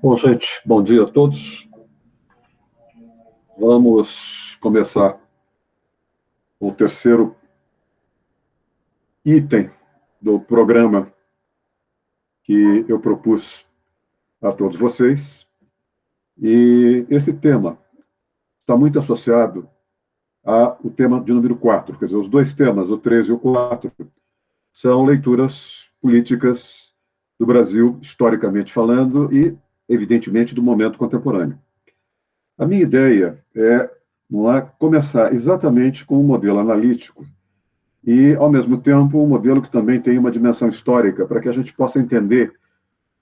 Bom, gente, bom dia a todos. Vamos começar o terceiro item do programa que eu propus a todos vocês. E esse tema está muito associado ao tema de número 4, quer dizer, os dois temas, o 13 e o 4, são leituras políticas do Brasil, historicamente falando, e, evidentemente, do momento contemporâneo. A minha ideia é, não é começar exatamente com um modelo analítico e, ao mesmo tempo, um modelo que também tem uma dimensão histórica, para que a gente possa entender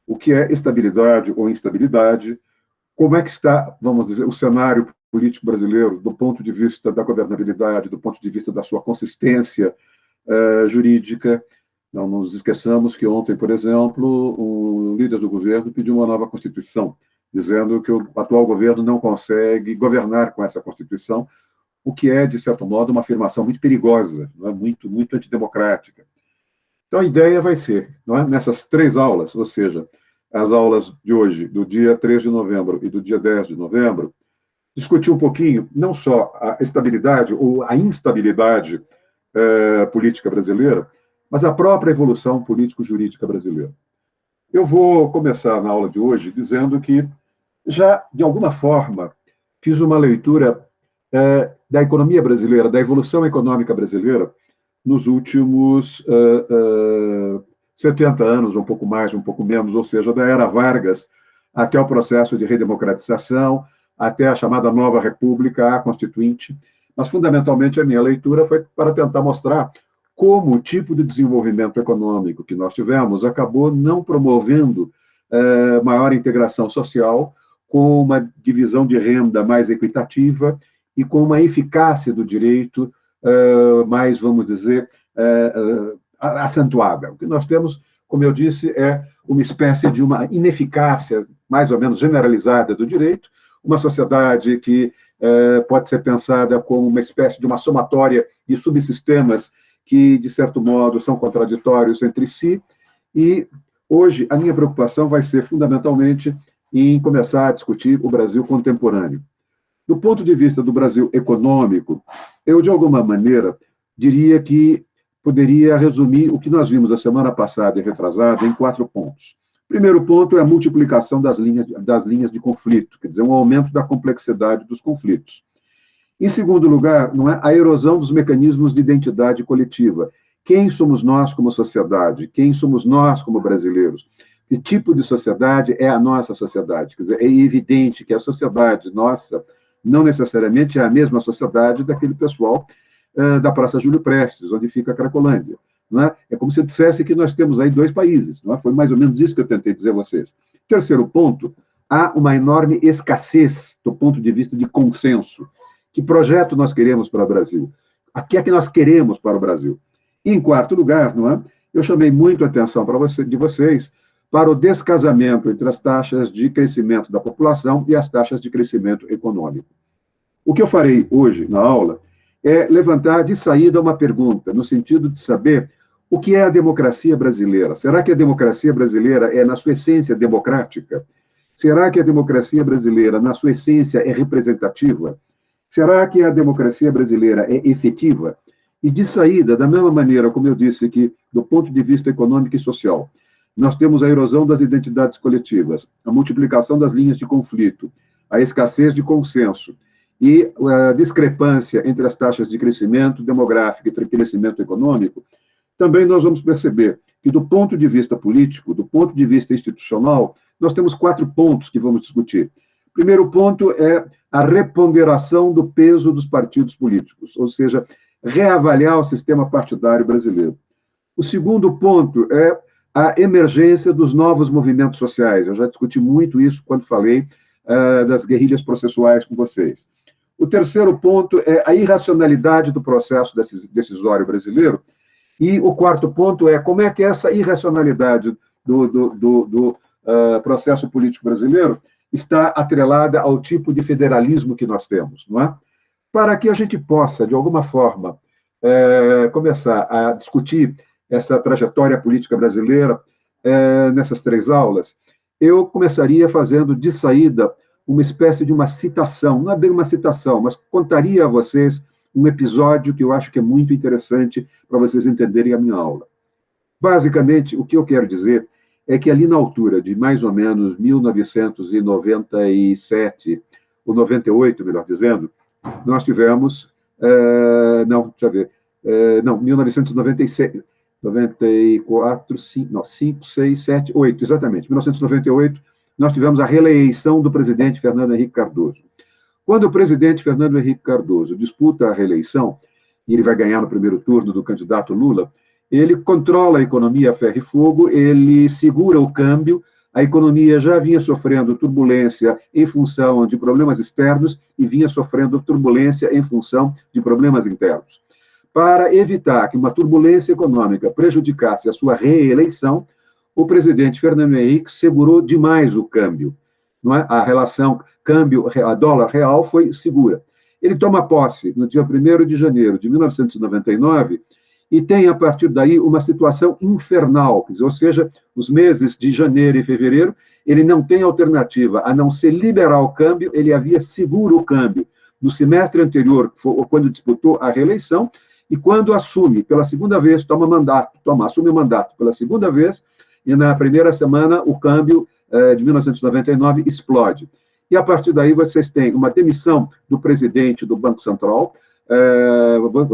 o que é estabilidade ou instabilidade, como é que está, vamos dizer, o cenário político brasileiro do ponto de vista da governabilidade, do ponto de vista da sua consistência jurídica. Não nos esqueçamos que ontem, por exemplo, o líder do governo pediu uma nova Constituição, dizendo que o atual governo não consegue governar com essa Constituição, o que é, de certo modo, uma afirmação muito perigosa, não é? Muito antidemocrática. Então, a ideia vai ser, não é? Nessas três aulas, ou seja, as aulas de hoje, do dia 3 de novembro e do dia 10 de novembro, discutir um pouquinho, não só a estabilidade ou a instabilidade política brasileira, mas a própria evolução político-jurídica brasileira. Eu vou começar na aula de hoje dizendo que já, de alguma forma, fiz uma leitura da economia brasileira, da evolução econômica brasileira, nos últimos 70 anos, um pouco mais, um pouco menos, ou seja, da era Vargas até o processo de redemocratização, até a chamada Nova República, a Constituinte. Mas, fundamentalmente, a minha leitura foi para tentar mostrar como o tipo de desenvolvimento econômico que nós tivemos acabou não promovendo maior integração social, com uma divisão de renda mais equitativa e com uma eficácia do direito mais, vamos dizer, acentuada. O que nós temos, como eu disse, é uma espécie de uma ineficácia mais ou menos generalizada do direito, uma sociedade que pode ser pensada como uma espécie de uma somatória de subsistemas que, de certo modo, são contraditórios entre si, e hoje a minha preocupação vai ser fundamentalmente em começar a discutir o Brasil contemporâneo. Do ponto de vista do Brasil econômico, eu, de alguma maneira, diria que poderia resumir o que nós vimos a semana passada e retrasada em 4 pontos. O primeiro ponto é a multiplicação das linhas de conflito, quer dizer, um aumento da complexidade dos conflitos. Em segundo lugar, não é a erosão dos mecanismos de identidade coletiva. Quem somos nós como sociedade? Quem somos nós como brasileiros? Que tipo de sociedade é a nossa sociedade? Quer dizer, é evidente que a sociedade nossa não necessariamente é a mesma sociedade daquele pessoal da Praça Júlio Prestes, onde fica a Cracolândia. Não é? É como se eu dissesse que nós temos aí 2 países. Não é? Foi mais ou menos isso que eu tentei dizer a vocês. Terceiro ponto, há uma enorme escassez do ponto de vista de consenso. Que projeto nós queremos para o Brasil? O que é que nós queremos para o Brasil? E, em quarto lugar, não é? Eu chamei muito a atenção de vocês para o descasamento entre as taxas de crescimento da população e as taxas de crescimento econômico. O que eu farei hoje na aula é levantar de saída uma pergunta, no sentido de saber o que é a democracia brasileira. Será que a democracia brasileira é, na sua essência, democrática? Será que a democracia brasileira, na sua essência, é representativa? Será que a democracia brasileira é efetiva? E, de saída, da mesma maneira como eu disse que, do ponto de vista econômico e social, nós temos a erosão das identidades coletivas, a multiplicação das linhas de conflito, a escassez de consenso e a discrepância entre as taxas de crescimento demográfico e crescimento econômico, também nós vamos perceber que, do ponto de vista político, do ponto de vista institucional, nós temos 4 pontos que vamos discutir. O primeiro ponto é a reponderação do peso dos partidos políticos, ou seja, reavaliar o sistema partidário brasileiro. O segundo ponto é a emergência dos novos movimentos sociais. Eu já discuti muito isso quando falei das guerrilhas processuais com vocês. O terceiro ponto é a irracionalidade do processo decisório brasileiro. E o quarto ponto é como é que essa irracionalidade do processo político brasileiro está atrelada ao tipo de federalismo que nós temos, não é? Para que a gente possa, de alguma forma, começar a discutir essa trajetória política brasileira nessas 3 aulas, eu começaria fazendo de saída uma espécie de uma citação, não é bem uma citação, mas contaria a vocês um episódio que eu acho que é muito interessante para vocês entenderem a minha aula. Basicamente, o que eu quero dizer é que ali na altura de mais ou menos 1997, ou 98, melhor dizendo, nós tivemos, não, deixa eu ver, não, 1996, 94, 5, não, 5, 6, 7, 8, exatamente, 1998, nós tivemos a reeleição do presidente Fernando Henrique Cardoso. Quando o presidente Fernando Henrique Cardoso disputa a reeleição, e ele vai ganhar no primeiro turno do candidato Lula, ele controla a economia a ferro e fogo, ele segura o câmbio, a economia já vinha sofrendo turbulência em função de problemas externos e vinha sofrendo turbulência em função de problemas internos. Para evitar que uma turbulência econômica prejudicasse a sua reeleição, o presidente Fernando Henrique segurou demais o câmbio. Não é? A relação câmbio-dólar real foi segura. Ele toma posse no dia 1º de janeiro de 1999 e tem, a partir daí, uma situação infernal, ou seja, os meses de janeiro e fevereiro, ele não tem alternativa a não ser liberar o câmbio, ele havia seguro o câmbio no semestre anterior, quando disputou a reeleição, e quando assume pela segunda vez, assume o mandato pela segunda vez, e na primeira semana o câmbio de 1999 explode. E a partir daí vocês têm uma demissão do presidente do Banco Central,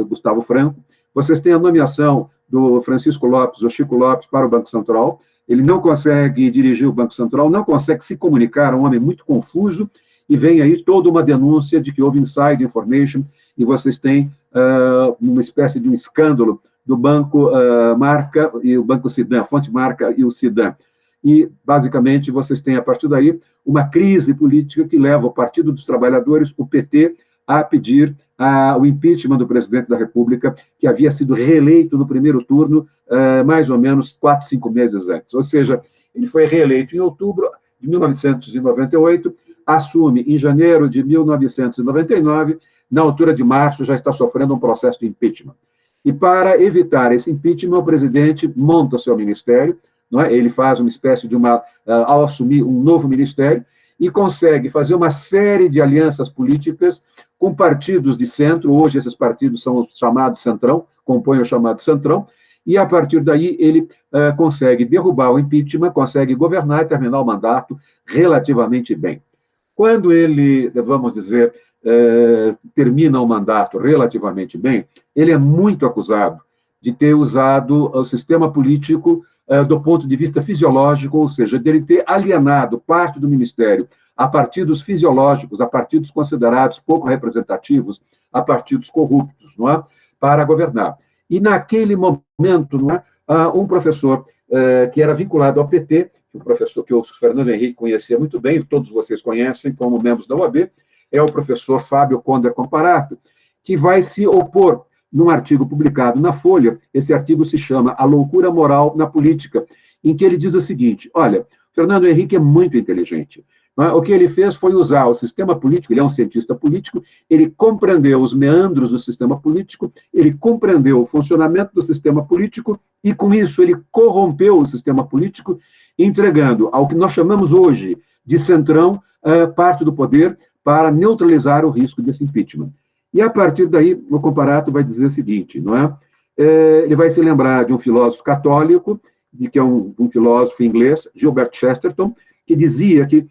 Gustavo Franco, vocês têm a nomeação do Francisco Lopes, ou Chico Lopes, para o Banco Central, ele não consegue dirigir o Banco Central, não consegue se comunicar, é um homem muito confuso, e vem aí toda uma denúncia de que houve inside information, e vocês têm uma espécie de um escândalo do Banco Marca e o Banco Sidan, a Fonte Marca e o Sidan. E, basicamente, vocês têm, a partir daí, uma crise política que leva o Partido dos Trabalhadores, o PT, a pedir o impeachment do presidente da República, que havia sido reeleito no primeiro turno, mais ou menos 4, 5 meses antes. Ou seja, ele foi reeleito em outubro de 1998, assume em janeiro de 1999, na altura de março já está sofrendo um processo de impeachment. E para evitar esse impeachment, o presidente monta seu ministério, não é? Ele faz uma espécie de ao assumir um novo ministério, e consegue fazer uma série de alianças políticas com partidos de centro, hoje esses partidos são os chamados Centrão, compõem o chamado Centrão, e a partir daí ele consegue derrubar o impeachment, consegue governar e terminar o mandato relativamente bem. Quando ele, vamos dizer, termina o mandato relativamente bem, ele é muito acusado de ter usado o sistema político do ponto de vista fisiológico, ou seja, dele ter alienado parte do ministério a partidos fisiológicos, a partidos considerados pouco representativos, a partidos corruptos, não é? Para governar. E naquele momento, não é? Um professor que era vinculado ao PT, um professor que o Fernando Henrique conhecia muito bem, todos vocês conhecem como membros da UAB, é o professor Fábio Conder Comparato, que vai se opor num artigo publicado na Folha. Esse artigo se chama A Loucura Moral na Política, em que ele diz o seguinte: olha, Fernando Henrique é muito inteligente. Não é? O que ele fez foi usar o sistema político, ele é um cientista político, ele compreendeu os meandros do sistema político, ele compreendeu o funcionamento do sistema político, e com isso ele corrompeu o sistema político, entregando ao que nós chamamos hoje de centrão parte do poder para neutralizar o risco desse impeachment. E, a partir daí, o Comparato vai dizer o seguinte, não é? Ele vai se lembrar de um filósofo católico, que é um filósofo inglês, Gilbert Chesterton, que dizia que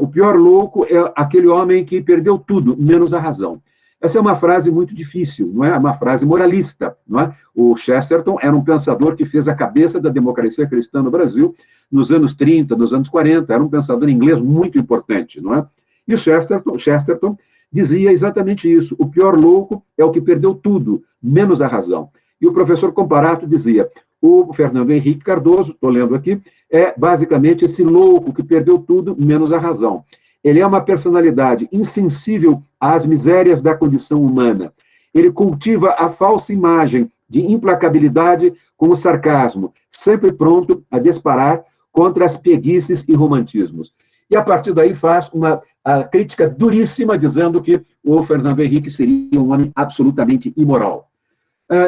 o pior louco é aquele homem que perdeu tudo, menos a razão. Essa é uma frase muito difícil, não é? Uma frase moralista, não é? O Chesterton era um pensador que fez a cabeça da democracia cristã no Brasil nos anos 30, nos anos 40, era um pensador inglês muito importante, não é? E o Chesterton dizia exatamente isso: o pior louco é o que perdeu tudo, menos a razão. E o professor Comparato dizia: o Fernando Henrique Cardoso, estou lendo aqui, é basicamente esse louco que perdeu tudo, menos a razão. Ele é uma personalidade insensível às misérias da condição humana. Ele cultiva a falsa imagem de implacabilidade com o sarcasmo, sempre pronto a disparar contra as preguiças e romantismos. E, a partir daí, faz uma crítica duríssima, dizendo que o Fernando Henrique seria um homem absolutamente imoral.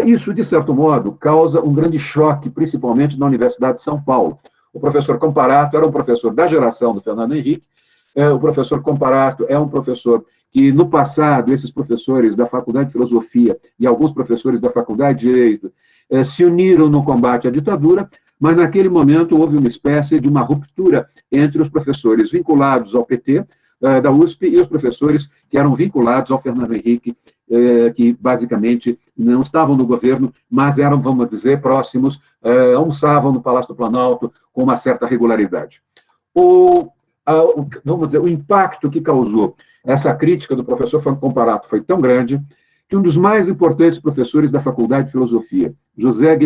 Isso, de certo modo, causa um grande choque, principalmente na Universidade de São Paulo, O professor Comparato era um professor da geração do Fernando Henrique. O professor Comparato é um professor que, no passado, esses professores da Faculdade de Filosofia e alguns professores da Faculdade de Direito se uniram no combate à ditadura, mas naquele momento houve uma espécie de uma ruptura entre os professores vinculados ao PT, da USP, e os professores que eram vinculados ao Fernando Henrique, que basicamente não estavam no governo, mas eram, vamos dizer, próximos, almoçavam no Palácio do Planalto com uma certa regularidade. Vamos dizer, o impacto que causou essa crítica do professor Comparato foi tão grande que um dos mais importantes professores da Faculdade de Filosofia, José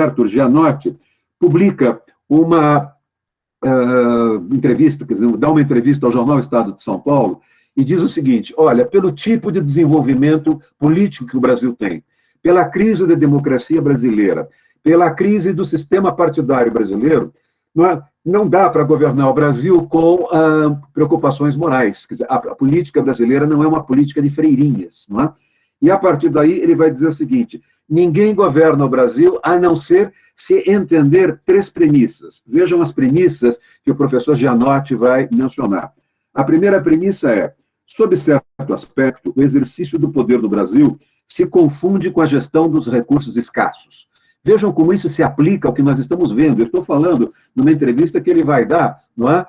Arthur Gianotti, publica uma entrevista, quer dizer, dá uma entrevista ao jornal Estado de São Paulo e diz o seguinte: olha, pelo tipo de desenvolvimento político que o Brasil tem, pela crise da democracia brasileira, pela crise do sistema partidário brasileiro, não dá para governar o Brasil com preocupações morais. Quer dizer, a política brasileira não é uma política de freirinhas, não é? E, a partir daí, ele vai dizer o seguinte: ninguém governa o Brasil a não ser se entender 3 premissas. Vejam as premissas que o professor Gianotti vai mencionar. A primeira premissa é: sob certo aspecto, o exercício do poder do Brasil se confunde com a gestão dos recursos escassos. Vejam como isso se aplica ao que nós estamos vendo. Eu estou falando numa entrevista que ele vai dar, não é?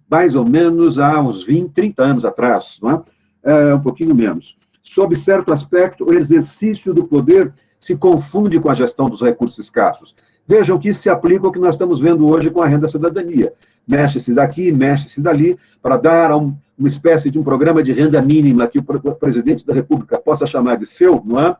Mais ou menos há uns 20, 30 anos atrás, não é? Um pouquinho menos. Sob certo aspecto, o exercício do poder se confunde com a gestão dos recursos escassos. Vejam que isso se aplica ao que nós estamos vendo hoje com a renda cidadania. Mexe-se daqui, mexe-se dali, para dar uma espécie de um programa de renda mínima que o presidente da República possa chamar de seu, não é?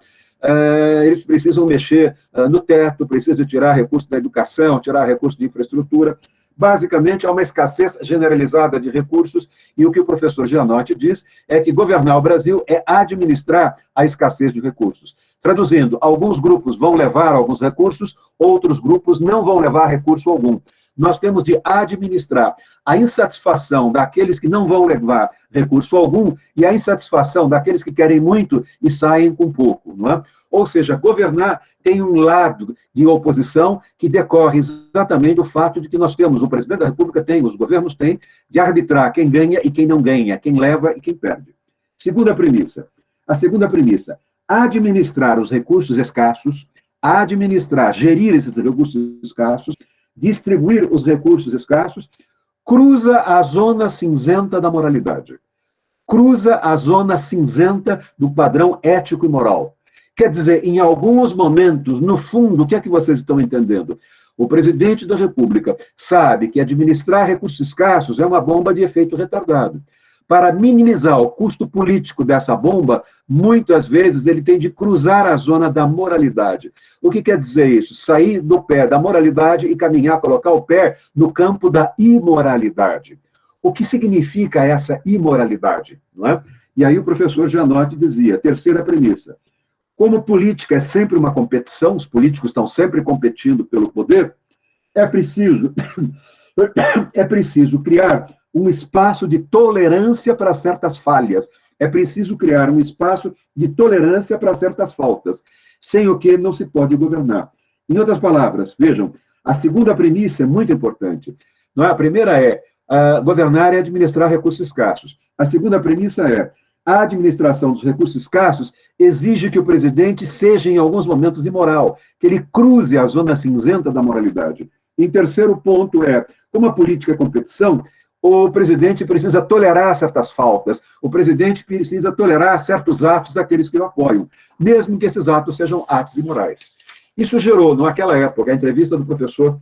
Eles precisam mexer no teto, precisam tirar recursos da educação, tirar recursos de infraestrutura. Basicamente, há uma escassez generalizada de recursos, e o que o professor Gianotti diz é que governar o Brasil é administrar a escassez de recursos. Traduzindo, alguns grupos vão levar alguns recursos, outros grupos não vão levar recurso algum. Nós temos de administrar a insatisfação daqueles que não vão levar recurso algum e a insatisfação daqueles que querem muito e saem com pouco, não é? Ou seja, governar tem um lado de oposição que decorre exatamente do fato de que nós temos, o presidente da República tem, os governos têm, de arbitrar quem ganha e quem não ganha, quem leva e quem perde. Segunda premissa. A segunda premissa: administrar os recursos escassos, gerir esses recursos escassos, distribuir os recursos escassos, cruza a zona cinzenta da moralidade. Cruza a zona cinzenta do padrão ético e moral. Quer dizer, em alguns momentos, no fundo, o que é que vocês estão entendendo? O presidente da República sabe que administrar recursos escassos é uma bomba de efeito retardado. Para minimizar o custo político dessa bomba, muitas vezes ele tem de cruzar a zona da moralidade. O que quer dizer isso? Sair do pé da moralidade e caminhar, colocar o pé no campo da imoralidade. O que significa essa imoralidade? Não é? E aí o professor Gianotti dizia, terceira premissa: como política é sempre uma competição, os políticos estão sempre competindo pelo poder, é preciso criar um espaço de tolerância para certas falhas. É preciso criar um espaço de tolerância para certas faltas, sem o que não se pode governar. Em outras palavras, vejam, a segunda premissa é muito importante. Não é? A primeira é governar e administrar recursos escassos. A segunda premissa é a administração dos recursos escassos exige que o presidente seja, em alguns momentos, imoral, que ele cruze a zona cinzenta da moralidade. Em terceiro ponto é, como a política é competição, o presidente precisa tolerar certas faltas, o presidente precisa tolerar certos atos daqueles que o apoiam, mesmo que esses atos sejam atos imorais. Isso gerou, naquela época, a entrevista do professor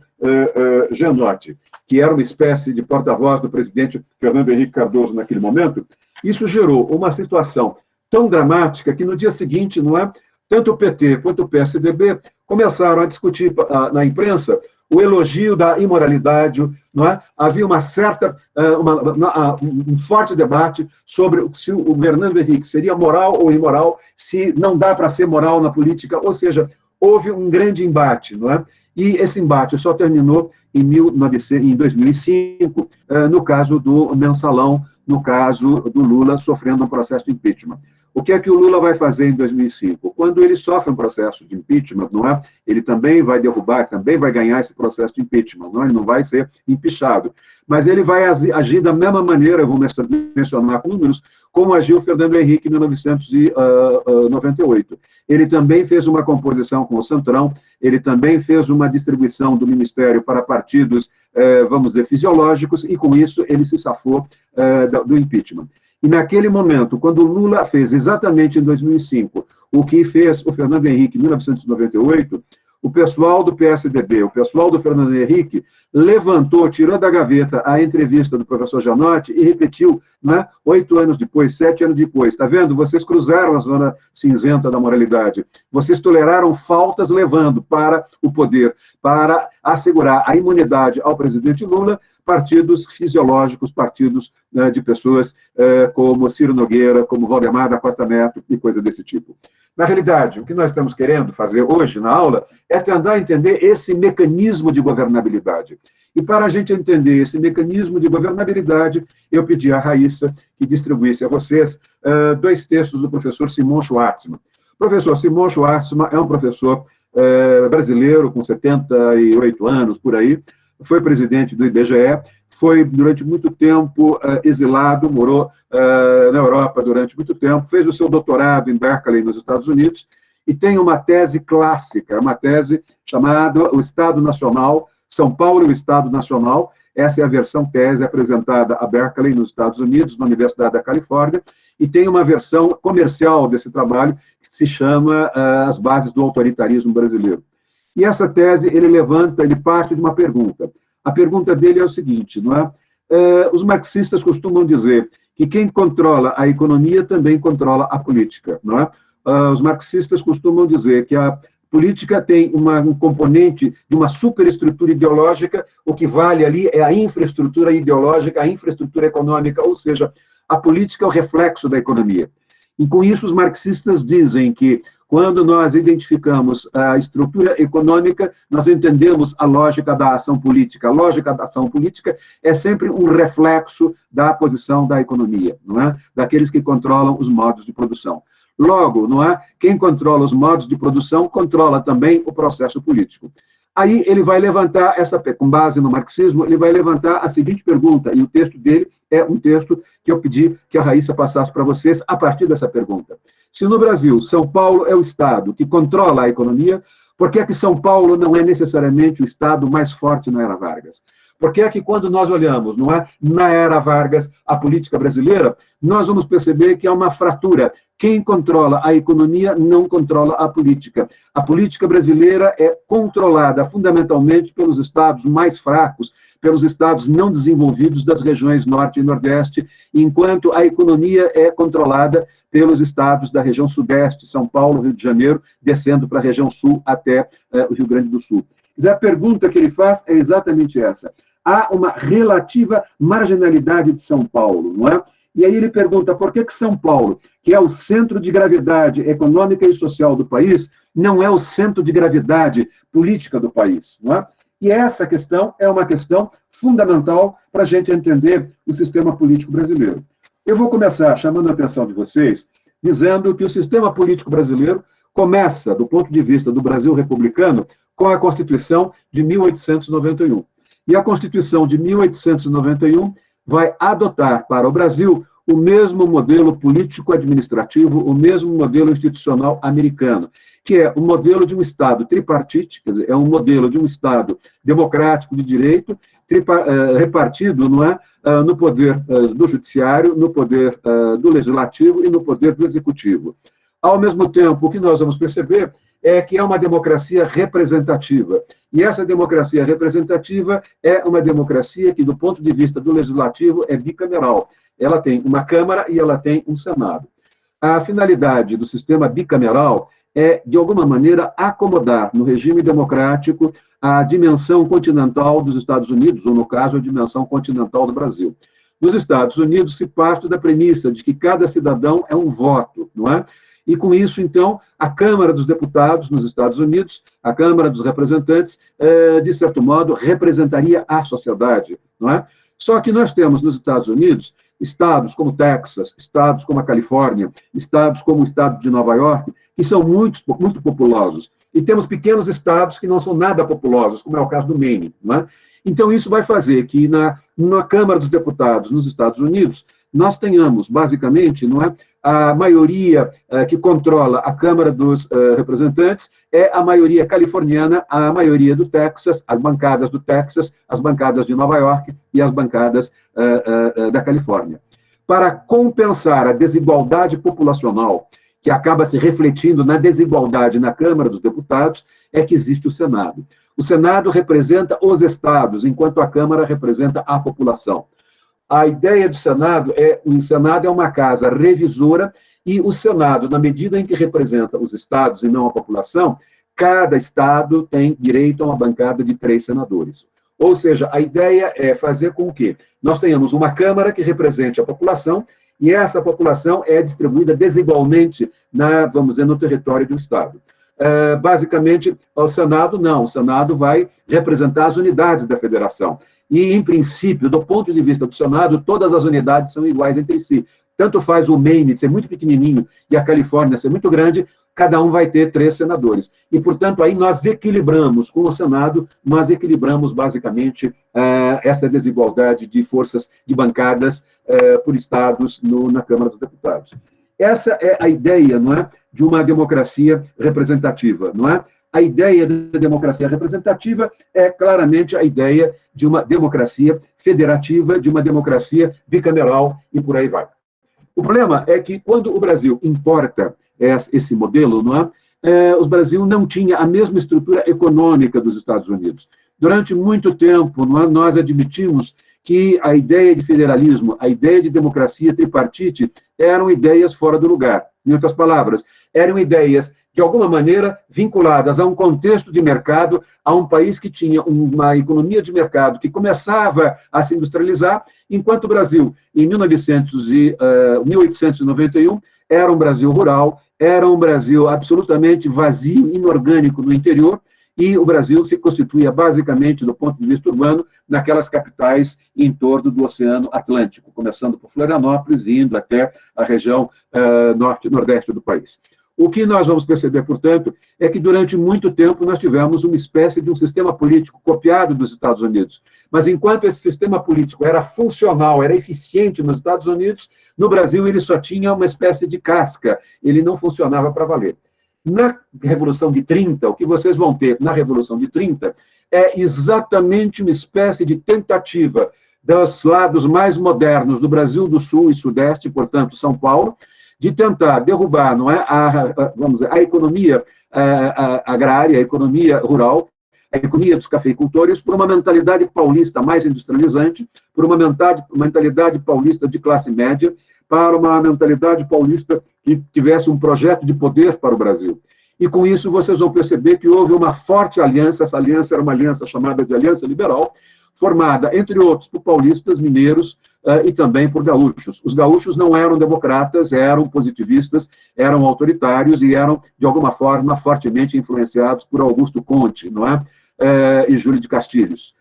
Gianotti, que era uma espécie de porta-voz do presidente Fernando Henrique Cardoso naquele momento. Isso gerou uma situação tão dramática que no dia seguinte, não é, tanto o PT quanto o PSDB começaram a discutir na imprensa o elogio da imoralidade, não é? Havia uma certa, um forte debate sobre se o Fernando Henrique seria moral ou imoral, se não dá para ser moral na política, ou seja, houve um grande embate, não é? E esse embate só terminou em 2005, no caso do Mensalão, no caso do Lula sofrendo um processo de impeachment. O que é que o Lula vai fazer em 2005? Quando ele sofre um processo de impeachment, não é? Ele também vai derrubar, também vai ganhar esse processo de impeachment, não é? Ele não vai ser empichado. Mas ele vai agir da mesma maneira, eu vou mencionar com números, como agiu Fernando Henrique em 1998. Ele também fez uma composição com o Centrão, ele também fez uma distribuição do ministério para partidos, vamos dizer, fisiológicos, e com isso ele se safou do impeachment. E naquele momento, quando o Lula fez exatamente em 2005 o que fez o Fernando Henrique em 1998, o pessoal do PSDB, o pessoal do Fernando Henrique, levantou, tirou da gaveta a entrevista do professor Janotti e repetiu, né, 8 anos depois, 7 anos depois. Está vendo? Vocês cruzaram a zona cinzenta da moralidade. Vocês toleraram faltas levando para o poder, para assegurar a imunidade ao presidente Lula, partidos fisiológicos, partidos de pessoas como Ciro Nogueira, como Valdemar da Costa Neto e coisa desse tipo. Na realidade, o que nós estamos querendo fazer hoje na aula é tentar entender esse mecanismo de governabilidade. E para a gente entender esse mecanismo de governabilidade, eu pedi à Raíssa que distribuísse a vocês 2 textos do professor Simon Schwartzman. O professor Simon Schwartzman é um professor brasileiro com 78 anos, por aí, foi presidente do IBGE, foi durante muito tempo exilado, morou na Europa durante muito tempo, fez o seu doutorado em Berkeley, nos Estados Unidos, e tem uma tese clássica, uma tese chamada O Estado Nacional, São Paulo e o Estado Nacional. Essa é a versão tese apresentada a Berkeley, nos Estados Unidos, na Universidade da Califórnia, e tem uma versão comercial desse trabalho que se chama As Bases do Autoritarismo Brasileiro. E essa tese, ele parte de uma pergunta. A pergunta dele é o seguinte, não é? Os marxistas costumam dizer que quem controla a economia também controla a política, não é? Os marxistas costumam dizer que a política tem um componente de uma superestrutura ideológica, o que vale ali é a infraestrutura ideológica, a infraestrutura econômica, ou seja, a política é o reflexo da economia. E com isso os marxistas dizem que quando nós identificamos a estrutura econômica, nós entendemos a lógica da ação política. A lógica da ação política é sempre um reflexo da posição da economia, não é? Daqueles que controlam os modos de produção. Logo, não é? Quem controla os modos de produção controla também o processo político. Aí ele vai levantar, com base no marxismo, ele vai levantar a seguinte pergunta, e o texto dele é um texto que eu pedi que a Raíssa passasse para vocês a partir dessa pergunta. Se no Brasil São Paulo é o Estado que controla a economia, por que é que São Paulo não é necessariamente o Estado mais forte na era Vargas? Por que é que quando nós olhamos, não é, na era Vargas, a política brasileira, nós vamos perceber que há uma fratura. Quem controla a economia não controla a política. A política brasileira é controlada fundamentalmente pelos estados mais fracos, pelos estados não desenvolvidos das regiões Norte e Nordeste, enquanto a economia é controlada pelos estados da região Sudeste, São Paulo, Rio de Janeiro, descendo para a região Sul até o Rio Grande do Sul. A pergunta que ele faz é exatamente essa. Há uma relativa marginalidade de São Paulo, não é? E aí ele pergunta por que São Paulo, que é o centro de gravidade econômica e social do país, não é o centro de gravidade política do país, não é? E essa questão é uma questão fundamental para a gente entender o sistema político brasileiro. Eu vou começar chamando a atenção de vocês, dizendo que o sistema político brasileiro começa, do ponto de vista do Brasil republicano, com a Constituição de 1891. E a Constituição de 1891 vai adotar para o Brasil o mesmo modelo político-administrativo, o mesmo modelo institucional americano, que é o modelo de um Estado tripartite, quer dizer, é um modelo de um Estado democrático de direito, repartido, não é, no poder do judiciário, no poder do legislativo e no poder do executivo. Ao mesmo tempo, o que nós vamos perceber é que é uma democracia representativa. E essa democracia representativa é uma democracia que, do ponto de vista do legislativo, é bicameral. Ela tem uma Câmara e ela tem um Senado. A finalidade do sistema bicameral é, de alguma maneira, acomodar no regime democrático a dimensão continental dos Estados Unidos, ou, no caso, a dimensão continental do Brasil. Nos Estados Unidos, se parte da premissa de que cada cidadão é um voto, não é? E, com isso, então, a Câmara dos Deputados nos Estados Unidos, a Câmara dos Representantes, de certo modo, representaria a sociedade, não é? Só que nós temos nos Estados Unidos estados como Texas, estados como a Califórnia, estados como o estado de Nova York, que são muito populosos. E temos pequenos estados que não são nada populosos, como é o caso do Maine. Não é? Então, isso vai fazer que na Câmara dos Deputados nos Estados Unidos, nós tenhamos, basicamente, não é, a maioria que controla a Câmara dos Representantes é a maioria californiana, a maioria do Texas, as bancadas do Texas, as bancadas de Nova York e as bancadas da Califórnia. Para compensar a desigualdade populacional, que acaba se refletindo na desigualdade na Câmara dos Deputados, é que existe o Senado. O Senado representa os estados, enquanto a Câmara representa a população. A ideia do Senado o Senado é uma casa revisora e o Senado, na medida em que representa os estados e não a população, cada estado tem direito a uma bancada de 3 senadores. Ou seja, a ideia é fazer com que nós tenhamos uma Câmara que represente a população e essa população é distribuída desigualmente vamos dizer, no território do estado. Basicamente, o Senado não. O Senado vai representar as unidades da federação. E, em princípio, do ponto de vista do Senado, todas as unidades são iguais entre si. Tanto faz o Maine ser muito pequenininho e a Califórnia ser muito grande, cada um vai ter 3 senadores. E, portanto, aí nós equilibramos, com o Senado, nós equilibramos, basicamente, essa desigualdade de forças, de bancadas por estados na Câmara dos Deputados. Essa é a ideia, não é, de uma democracia representativa, não é? A ideia da democracia representativa é claramente a ideia de uma democracia federativa, de uma democracia bicameral e por aí vai. O problema é que quando o Brasil importa esse modelo, não é? O Brasil não tinha a mesma estrutura econômica dos Estados Unidos. Durante muito tempo, não é, nós admitimos que a ideia de federalismo, a ideia de democracia tripartite eram ideias fora do lugar. Em outras palavras, eram ideias, de alguma maneira, vinculadas a um contexto de mercado, a um país que tinha uma economia de mercado que começava a se industrializar, enquanto o Brasil, em 1891, era um Brasil rural, era um Brasil absolutamente vazio, inorgânico no interior, e o Brasil se constituía basicamente, do ponto de vista urbano, naquelas capitais em torno do Oceano Atlântico, começando por Florianópolis e indo até a região norte e nordeste do país. O que nós vamos perceber, portanto, é que durante muito tempo nós tivemos uma espécie de um sistema político copiado dos Estados Unidos. Mas enquanto esse sistema político era funcional, era eficiente nos Estados Unidos, no Brasil ele só tinha uma espécie de casca, ele não funcionava para valer. Na Revolução de 30, o que vocês vão ter na Revolução de 30 é exatamente uma espécie de tentativa dos lados mais modernos do Brasil do Sul e Sudeste, portanto, São Paulo, de tentar derrubar, não é, vamos dizer, a economia agrária, a economia rural, a economia dos cafeicultores, por uma mentalidade paulista mais industrializante, por uma mentalidade paulista de classe média, para uma mentalidade paulista que tivesse um projeto de poder para o Brasil. E com isso vocês vão perceber que houve uma forte aliança, essa aliança era uma aliança chamada de Aliança Liberal, formada, entre outros, por paulistas, mineiros e também por gaúchos. Os gaúchos não eram democratas, eram positivistas, eram autoritários e eram, de alguma forma, fortemente influenciados por Augusto Conte, não é? E Júlio de Castilhos.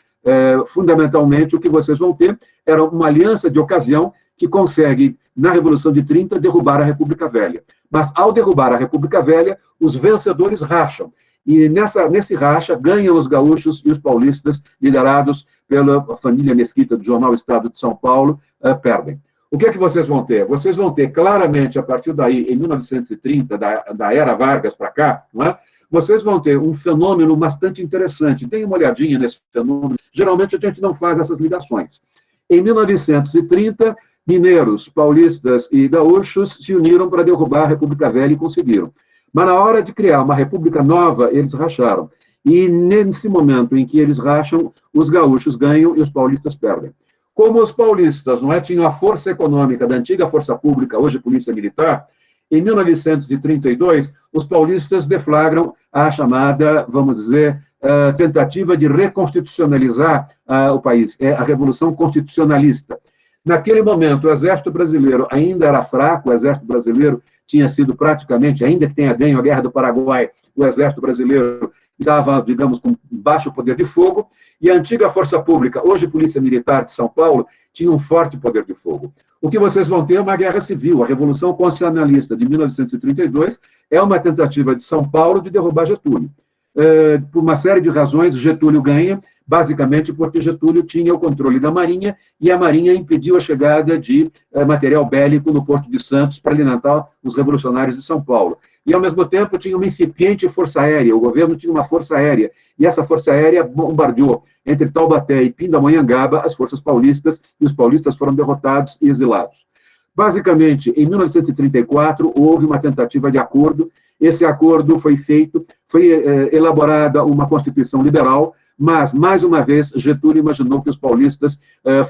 Fundamentalmente, o que vocês vão ter era uma aliança de ocasião que consegue, na Revolução de 30, derrubar a República Velha. Mas, ao derrubar a República Velha, os vencedores racham. E nesse racha ganham os gaúchos e os paulistas, liderados pela família Mesquita do jornal Estado de São Paulo, perdem. O que é que vocês vão ter? Vocês vão ter claramente, a partir daí, em 1930, da era Vargas para cá, não é? Vocês vão ter um fenômeno bastante interessante. Deem uma olhadinha nesse fenômeno. Geralmente a gente não faz essas ligações. Em 1930, mineiros, paulistas e gaúchos se uniram para derrubar a República Velha e conseguiram. Mas na hora de criar uma república nova, eles racharam. E nesse momento em que eles racham, os gaúchos ganham e os paulistas perdem. Como os paulistas não tinham a força econômica da antiga força pública, hoje polícia militar, em 1932, os paulistas deflagram a chamada, vamos dizer, tentativa de reconstitucionalizar o país, a Revolução Constitucionalista. Naquele momento, o exército brasileiro ainda era fraco, o exército brasileiro tinha sido praticamente, ainda que tenha ganho a Guerra do Paraguai, o Exército Brasileiro estava, digamos, com baixo poder de fogo, e a antiga Força Pública, hoje Polícia Militar de São Paulo, tinha um forte poder de fogo. O que vocês vão ter é uma guerra civil. A Revolução Constitucionalista de 1932 é uma tentativa de São Paulo de derrubar Getúlio. Por uma série de razões, Getúlio ganha, basicamente porque Getúlio tinha o controle da Marinha e a Marinha impediu a chegada de material bélico no Porto de Santos para alimentar os revolucionários de São Paulo. E, ao mesmo tempo, tinha uma incipiente força aérea, o governo tinha uma força aérea, e essa força aérea bombardeou entre Taubaté e Pindamonhangaba as forças paulistas, e os paulistas foram derrotados e exilados. Basicamente, em 1934, houve uma tentativa de acordo, esse acordo foi feito, foi elaborada uma Constituição liberal, mas, mais uma vez, Getúlio imaginou que os paulistas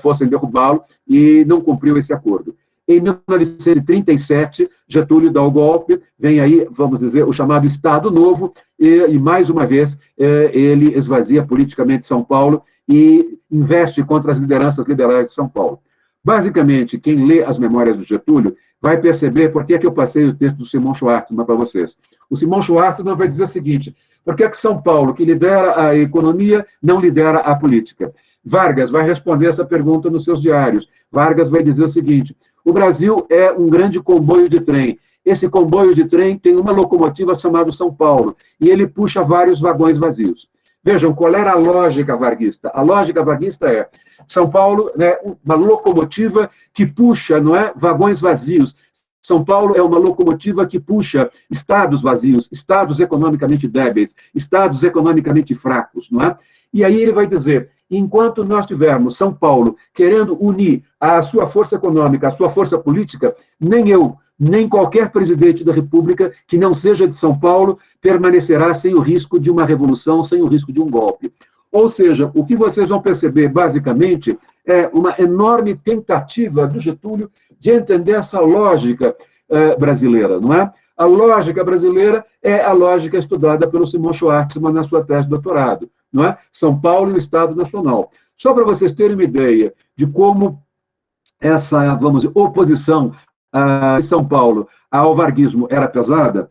fossem derrubá-lo e não cumpriu esse acordo. Em 1937, Getúlio dá o golpe, vem aí, vamos dizer, o chamado Estado Novo, e mais uma vez, ele esvazia politicamente São Paulo e investe contra as lideranças liberais de São Paulo. Basicamente, quem lê as memórias do Getúlio vai perceber por que é que eu passei o texto do Simão Schwartzman para vocês. O Simão Schwartzman vai dizer o seguinte: por que é que São Paulo, que lidera a economia, não lidera a política? Vargas vai responder essa pergunta nos seus diários. Vargas vai dizer o seguinte: o Brasil é um grande comboio de trem. Esse comboio de trem tem uma locomotiva chamada São Paulo, e ele puxa vários vagões vazios. Vejam, qual era a lógica varguista? A lógica varguista é: São Paulo é uma locomotiva que puxa, não é, vagões vazios. São Paulo é uma locomotiva que puxa estados vazios, estados economicamente débeis, estados economicamente fracos, não é? E aí ele vai dizer: enquanto nós tivermos São Paulo querendo unir a sua força econômica, a sua força política, nem eu, nem qualquer presidente da República que não seja de São Paulo permanecerá sem o risco de uma revolução, sem o risco de um golpe. Ou seja, o que vocês vão perceber, basicamente, é uma enorme tentativa do Getúlio de entender essa lógica brasileira, não é? A lógica brasileira é a lógica estudada pelo Simão Schwartzman na sua tese de doutorado, não é? São Paulo e o Estado Nacional. Só para vocês terem uma ideia de como essa, vamos dizer, oposição de São Paulo ao varguismo era pesada,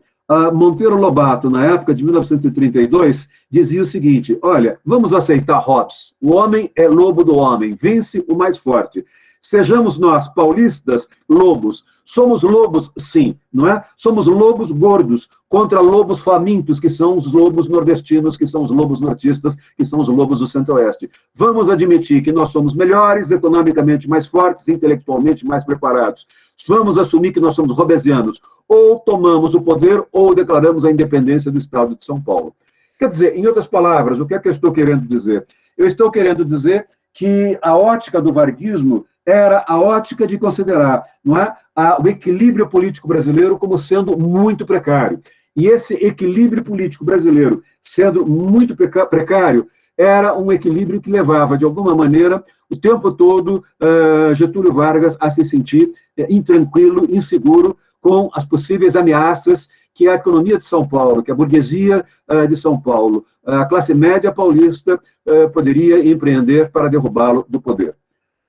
Monteiro Lobato, na época de 1932, dizia o seguinte: olha, vamos aceitar Hobbes, o homem é lobo do homem, vence o mais forte. Sejamos nós, paulistas, lobos. Somos lobos, sim, não é? Somos lobos gordos contra lobos famintos, que são os lobos nordestinos, que são os lobos nortistas, que são os lobos do centro-oeste. Vamos admitir que nós somos melhores, economicamente mais fortes, intelectualmente mais preparados. Vamos assumir que nós somos robesianos. Ou tomamos o poder, ou declaramos a independência do Estado de São Paulo. Quer dizer, em outras palavras, o que é que eu estou querendo dizer? Eu estou querendo dizer que a ótica do varguismo era a ótica de considerar, não é, o equilíbrio político brasileiro como sendo muito precário. E esse equilíbrio político brasileiro, sendo muito precário, era um equilíbrio que levava, de alguma maneira, o tempo todo, Getúlio Vargas a se sentir intranquilo, inseguro, com as possíveis ameaças que a economia de São Paulo, que a burguesia de São Paulo, a classe média paulista poderia empreender para derrubá-lo do poder.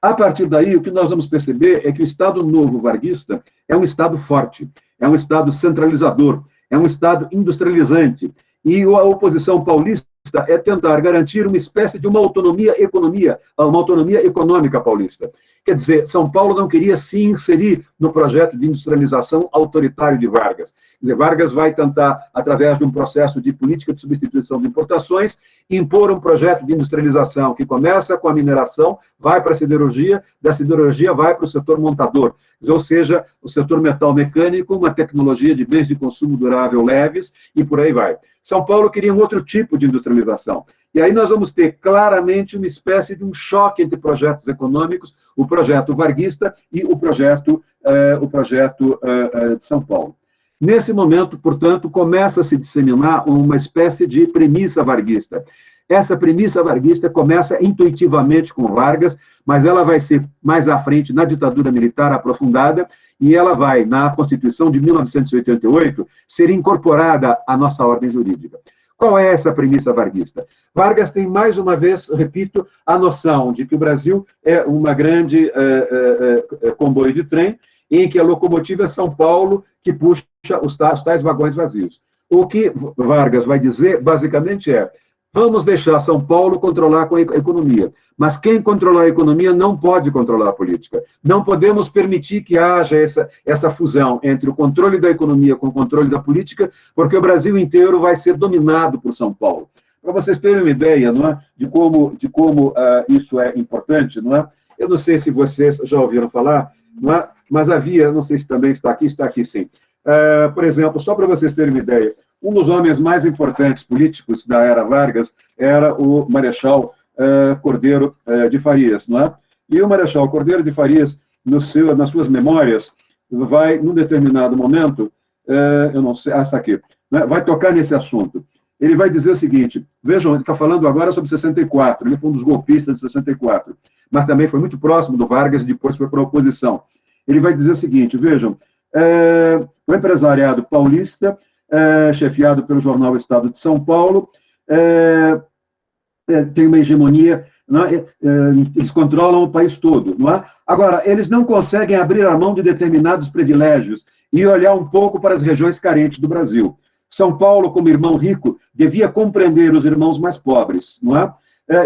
A partir daí, o que nós vamos perceber é que o Estado Novo varguista é um Estado forte, é um Estado centralizador, é um Estado industrializante. E a oposição paulista é tentar garantir uma espécie de uma autonomia econômica paulista. Quer dizer, São Paulo não queria se inserir no projeto de industrialização autoritário de Vargas. Quer dizer, Vargas vai tentar, através de um processo de política de substituição de importações, impor um projeto de industrialização que começa com a mineração, vai para a siderurgia, da siderurgia vai para o setor montador, ou seja, o setor metal mecânico, uma tecnologia de bens de consumo durável leves, e por aí vai. São Paulo queria um outro tipo de industrialização. E aí nós vamos ter claramente uma espécie de um choque entre projetos econômicos, o projeto varguista e o projeto de São Paulo. Nesse momento, portanto, começa a se disseminar uma espécie de premissa varguista. Essa premissa varguista começa intuitivamente com Vargas, mas ela vai ser mais à frente na ditadura militar aprofundada, e ela vai, na Constituição de 1988, ser incorporada à nossa ordem jurídica. Qual é essa premissa varguista? Vargas tem, mais uma vez, repito, a noção de que o Brasil é uma grande comboio de trem, em que a locomotiva é São Paulo, que puxa os tais vagões vazios. O que Vargas vai dizer, basicamente, vamos deixar São Paulo controlar com a economia, mas quem controlar a economia não pode controlar a política. Não podemos permitir que haja essa fusão entre o controle da economia com o controle da política, porque o Brasil inteiro vai ser dominado por São Paulo. Para vocês terem uma ideia, não é, de como isso é importante, não é? Eu não sei se vocês já ouviram falar, não é? Mas havia, não sei se também está aqui sim. Por exemplo, só para vocês terem uma ideia, um dos homens mais importantes políticos da era Vargas era o Marechal Cordeiro de Farias, não é? E o Marechal Cordeiro de Farias, nas suas memórias, vai, num determinado momento, eu não sei, está aqui, né, vai tocar nesse assunto. Ele vai dizer o seguinte, vejam, ele está falando agora sobre 64, ele foi um dos golpistas de 64, mas também foi muito próximo do Vargas e depois foi para a oposição. Ele vai dizer o seguinte, vejam, o empresariado paulista, chefiado pelo jornal Estado de São Paulo, tem uma hegemonia, não é? Eles controlam o país todo. Não é? Agora, eles não conseguem abrir a mão de determinados privilégios e olhar um pouco para as regiões carentes do Brasil. São Paulo, como irmão rico, devia compreender os irmãos mais pobres, não é?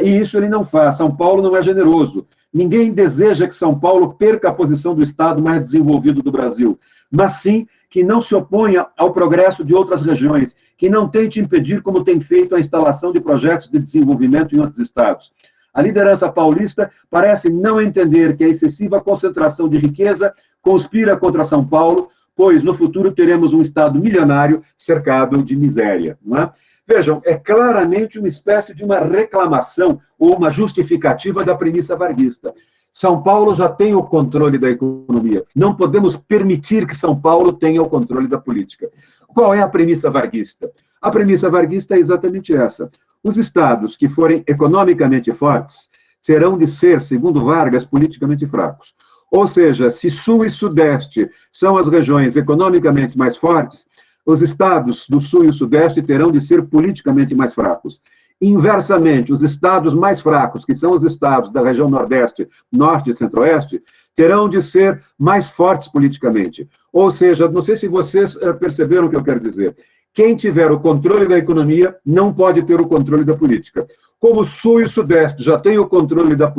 E isso ele não faz. São Paulo não é generoso. Ninguém deseja que São Paulo perca a posição do Estado mais desenvolvido do Brasil, mas sim que não se oponha ao progresso de outras regiões, que não tente impedir, como tem feito, a instalação de projetos de desenvolvimento em outros estados. A liderança paulista parece não entender que a excessiva concentração de riqueza conspira contra São Paulo, pois no futuro teremos um Estado milionário cercado de miséria. Não é? Vejam, é claramente uma espécie de uma reclamação ou uma justificativa da premissa varguista. São Paulo já tem o controle da economia. Não podemos permitir que São Paulo tenha o controle da política. Qual é a premissa varguista? A premissa varguista é exatamente essa. Os estados que forem economicamente fortes terão de ser, segundo Vargas, politicamente fracos. Ou seja, se Sul e Sudeste são as regiões economicamente mais fortes, os estados do Sul e Sudeste terão de ser politicamente mais fracos. Inversamente, os estados mais fracos, que são os estados da região Nordeste, Norte e Centro-Oeste, terão de ser mais fortes politicamente. Ou seja, não sei se vocês perceberam o que eu quero dizer. Quem tiver o controle da economia não pode ter o controle da política. Como o Sul e o Sudeste já têm o controle da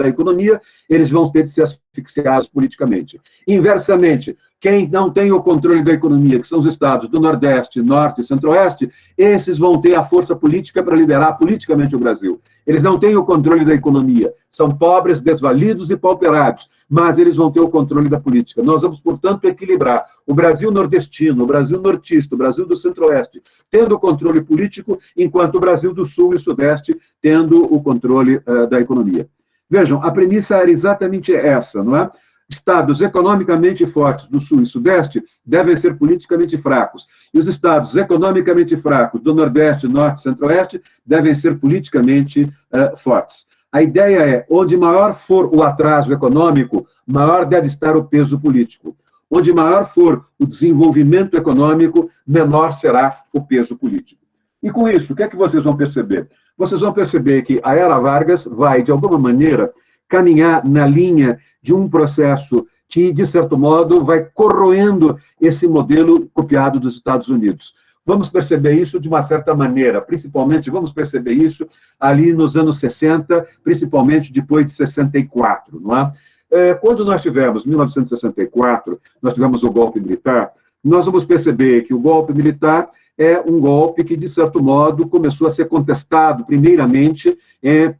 economia, eles vão ter de ser asfixiados politicamente. Inversamente, quem não tem o controle da economia, que são os estados do Nordeste, Norte e Centro-Oeste, esses vão ter a força política para liderar politicamente o Brasil. Eles não têm o controle da economia, são pobres, desvalidos e pauperados, mas eles vão ter o controle da política. Nós vamos, portanto, equilibrar o Brasil nordestino, o Brasil nortista, o Brasil do Centro-Oeste, tendo o controle político, enquanto o Brasil do Sul e Sudeste tendo o controle da economia. Vejam, a premissa era exatamente essa, não é? Estados economicamente fortes do Sul e Sudeste devem ser politicamente fracos. E os estados economicamente fracos do Nordeste, Norte e Centro-Oeste devem ser politicamente fortes. A ideia é, onde maior for o atraso econômico, maior deve estar o peso político. Onde maior for o desenvolvimento econômico, menor será o peso político. E com isso, o que é que vocês vão perceber? Vocês vão perceber que a era Vargas vai, de alguma maneira, caminhar na linha de um processo que, de certo modo, vai corroendo esse modelo copiado dos Estados Unidos. Vamos perceber isso de uma certa maneira, principalmente vamos perceber isso ali nos anos 60, principalmente depois de 64, não é? Quando nós tivemos, em 1964, nós tivemos o golpe militar, nós vamos perceber que o golpe militar é um golpe que, de certo modo, começou a ser contestado, primeiramente,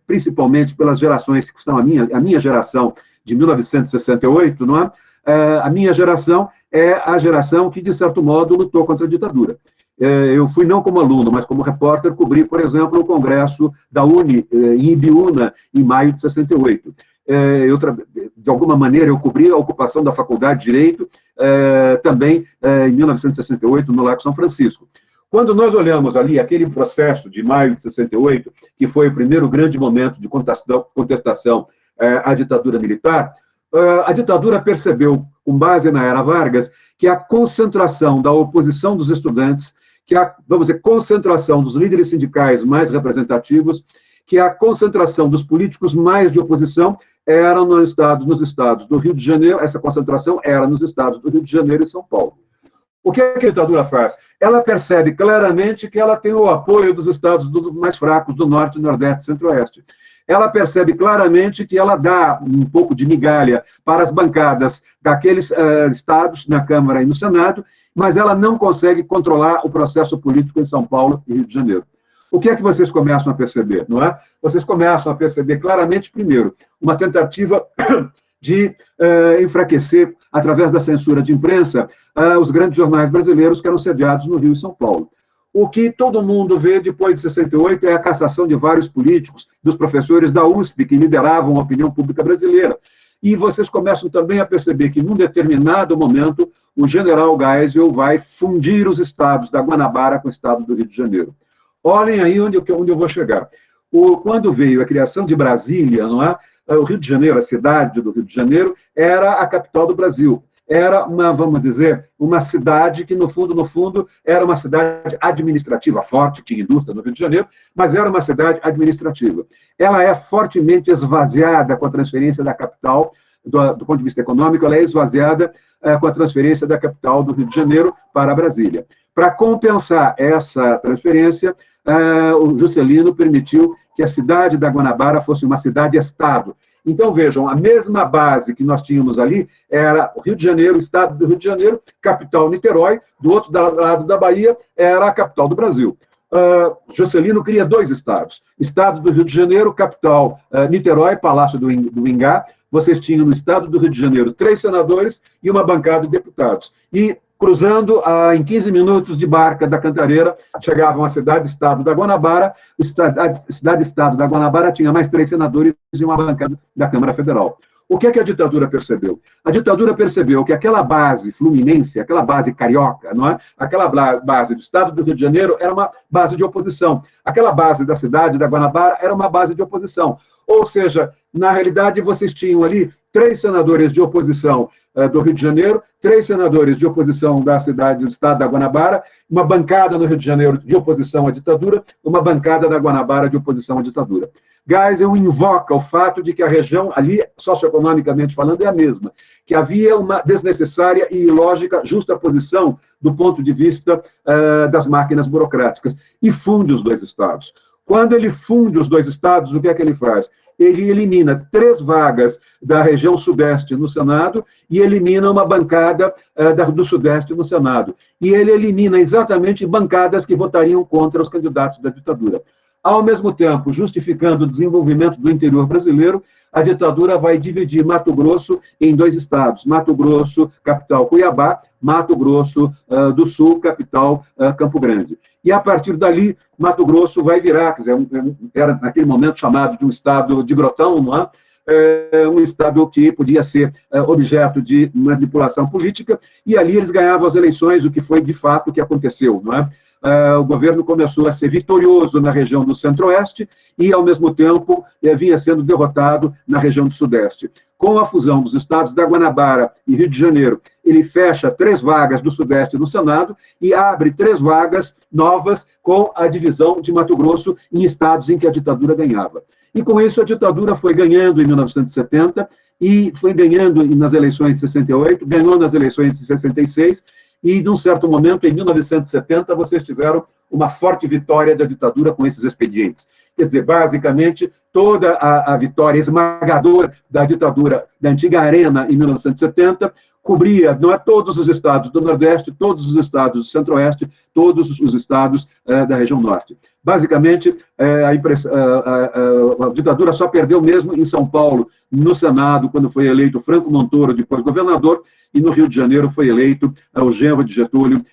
principalmente pelas gerações que são a minha geração de 1968, não é? A minha geração é a geração que, de certo modo, lutou contra a ditadura. Eu fui não como aluno, mas como repórter, cobri, por exemplo, o congresso da UNE, em Ibiúna, em maio de 68. De alguma maneira, eu cobri a ocupação da Faculdade de Direito, também em 1968, no Largo São Francisco. Quando nós olhamos ali aquele processo de maio de 68, que foi o primeiro grande momento de contestação à ditadura militar, a ditadura percebeu, com base na era Vargas, que a concentração da oposição dos estudantes, que a, vamos dizer, concentração dos líderes sindicais mais representativos, que a concentração dos políticos mais de oposição era nos estados do Rio de Janeiro, essa concentração era nos estados do Rio de Janeiro e São Paulo. O que a ditadura faz? Ela percebe claramente que ela tem o apoio dos estados mais fracos do Norte, Nordeste e Centro-Oeste. Ela percebe claramente que ela dá um pouco de migalha para as bancadas daqueles estados, na Câmara e no Senado, mas ela não consegue controlar o processo político em São Paulo e Rio de Janeiro. O que é que vocês começam a perceber, não é? Vocês começam a perceber claramente, primeiro, uma tentativa de enfraquecer, através da censura de imprensa, os grandes jornais brasileiros que eram sediados no Rio e São Paulo. O que todo mundo vê depois de 68 é a cassação de vários políticos, dos professores da USP, que lideravam a opinião pública brasileira. E vocês começam também a perceber que, num determinado momento, o general Geisel vai fundir os estados da Guanabara com o estado do Rio de Janeiro. Olhem aí onde eu vou chegar. Quando veio a criação de Brasília, não é? O Rio de Janeiro, a cidade do Rio de Janeiro, era a capital do Brasil. Era vamos dizer, uma cidade que, no fundo, era uma cidade administrativa forte, tinha indústria no Rio de Janeiro, mas era uma cidade administrativa. Ela é fortemente esvaziada com a transferência da capital, do ponto de vista econômico, ela é esvaziada com a transferência da capital do Rio de Janeiro para Brasília. Para compensar essa transferência, o Juscelino permitiu que a cidade da Guanabara fosse uma cidade-estado. Então, vejam, a mesma base que nós tínhamos ali era o Rio de Janeiro, o estado do Rio de Janeiro, capital Niterói, do outro lado da Bahia era a capital do Brasil. Juscelino cria dois estados. Estado do Rio de Janeiro, capital Niterói, Palácio do Ingá. Vocês tinham no estado do Rio de Janeiro 3 senadores e uma bancada de deputados. E, cruzando em 15 minutos de barca da Cantareira, chegavam à cidade-estado da Guanabara. A cidade-estado da Guanabara tinha mais 3 senadores e uma bancada da Câmara Federal. O que é que a ditadura percebeu? A ditadura percebeu que aquela base fluminense, aquela base carioca, não é? Aquela base do estado do Rio de Janeiro era uma base de oposição. Aquela base da cidade da Guanabara era uma base de oposição. Ou seja, na realidade, vocês tinham ali 3 senadores de oposição do Rio de Janeiro, 3 senadores de oposição da cidade do estado da Guanabara, uma bancada no Rio de Janeiro de oposição à ditadura, uma bancada da Guanabara de oposição à ditadura. Geisel invoca o fato de que a região, ali, socioeconomicamente falando, é a mesma, que havia uma desnecessária e ilógica justaposição do ponto de vista das máquinas burocráticas, e funde os 2 estados. Quando ele funde os 2 estados, o que é que ele faz? Ele elimina 3 vagas da região sudeste no Senado e elimina uma bancada do sudeste no Senado. E ele elimina exatamente bancadas que votariam contra os candidatos da ditadura. Ao mesmo tempo, justificando o desenvolvimento do interior brasileiro, a ditadura vai dividir Mato Grosso em 2 estados. Mato Grosso, capital Cuiabá, Mato Grosso do Sul, capital Campo Grande. E, a partir dali, Mato Grosso vai virar, quer dizer, era naquele momento chamado de um estado de grotão, não é? Um estado que podia ser objeto de manipulação política, e ali eles ganhavam as eleições, o que foi, de fato, o que aconteceu, não é? O governo começou a ser vitorioso na região do Centro-Oeste e, ao mesmo tempo, vinha sendo derrotado na região do Sudeste. Com a fusão dos estados da Guanabara e Rio de Janeiro, ele fecha 3 vagas do Sudeste no Senado e abre 3 vagas novas com a divisão de Mato Grosso em estados em que a ditadura ganhava. E, com isso, a ditadura foi ganhando em 1970 e foi ganhando nas eleições de 68, ganhou nas eleições de 66, e, num certo momento, em 1970, vocês tiveram uma forte vitória da ditadura com esses expedientes. Quer dizer, basicamente, toda a vitória esmagadora da ditadura da antiga Arena em 1970 cobria, não é, todos os estados do Nordeste, todos os estados do Centro-Oeste, todos os estados da região Norte. Basicamente, a ditadura só perdeu mesmo em São Paulo, no Senado, quando foi eleito Franco Montoro, depois governador, e no Rio de Janeiro foi eleito o genro de Getúlio,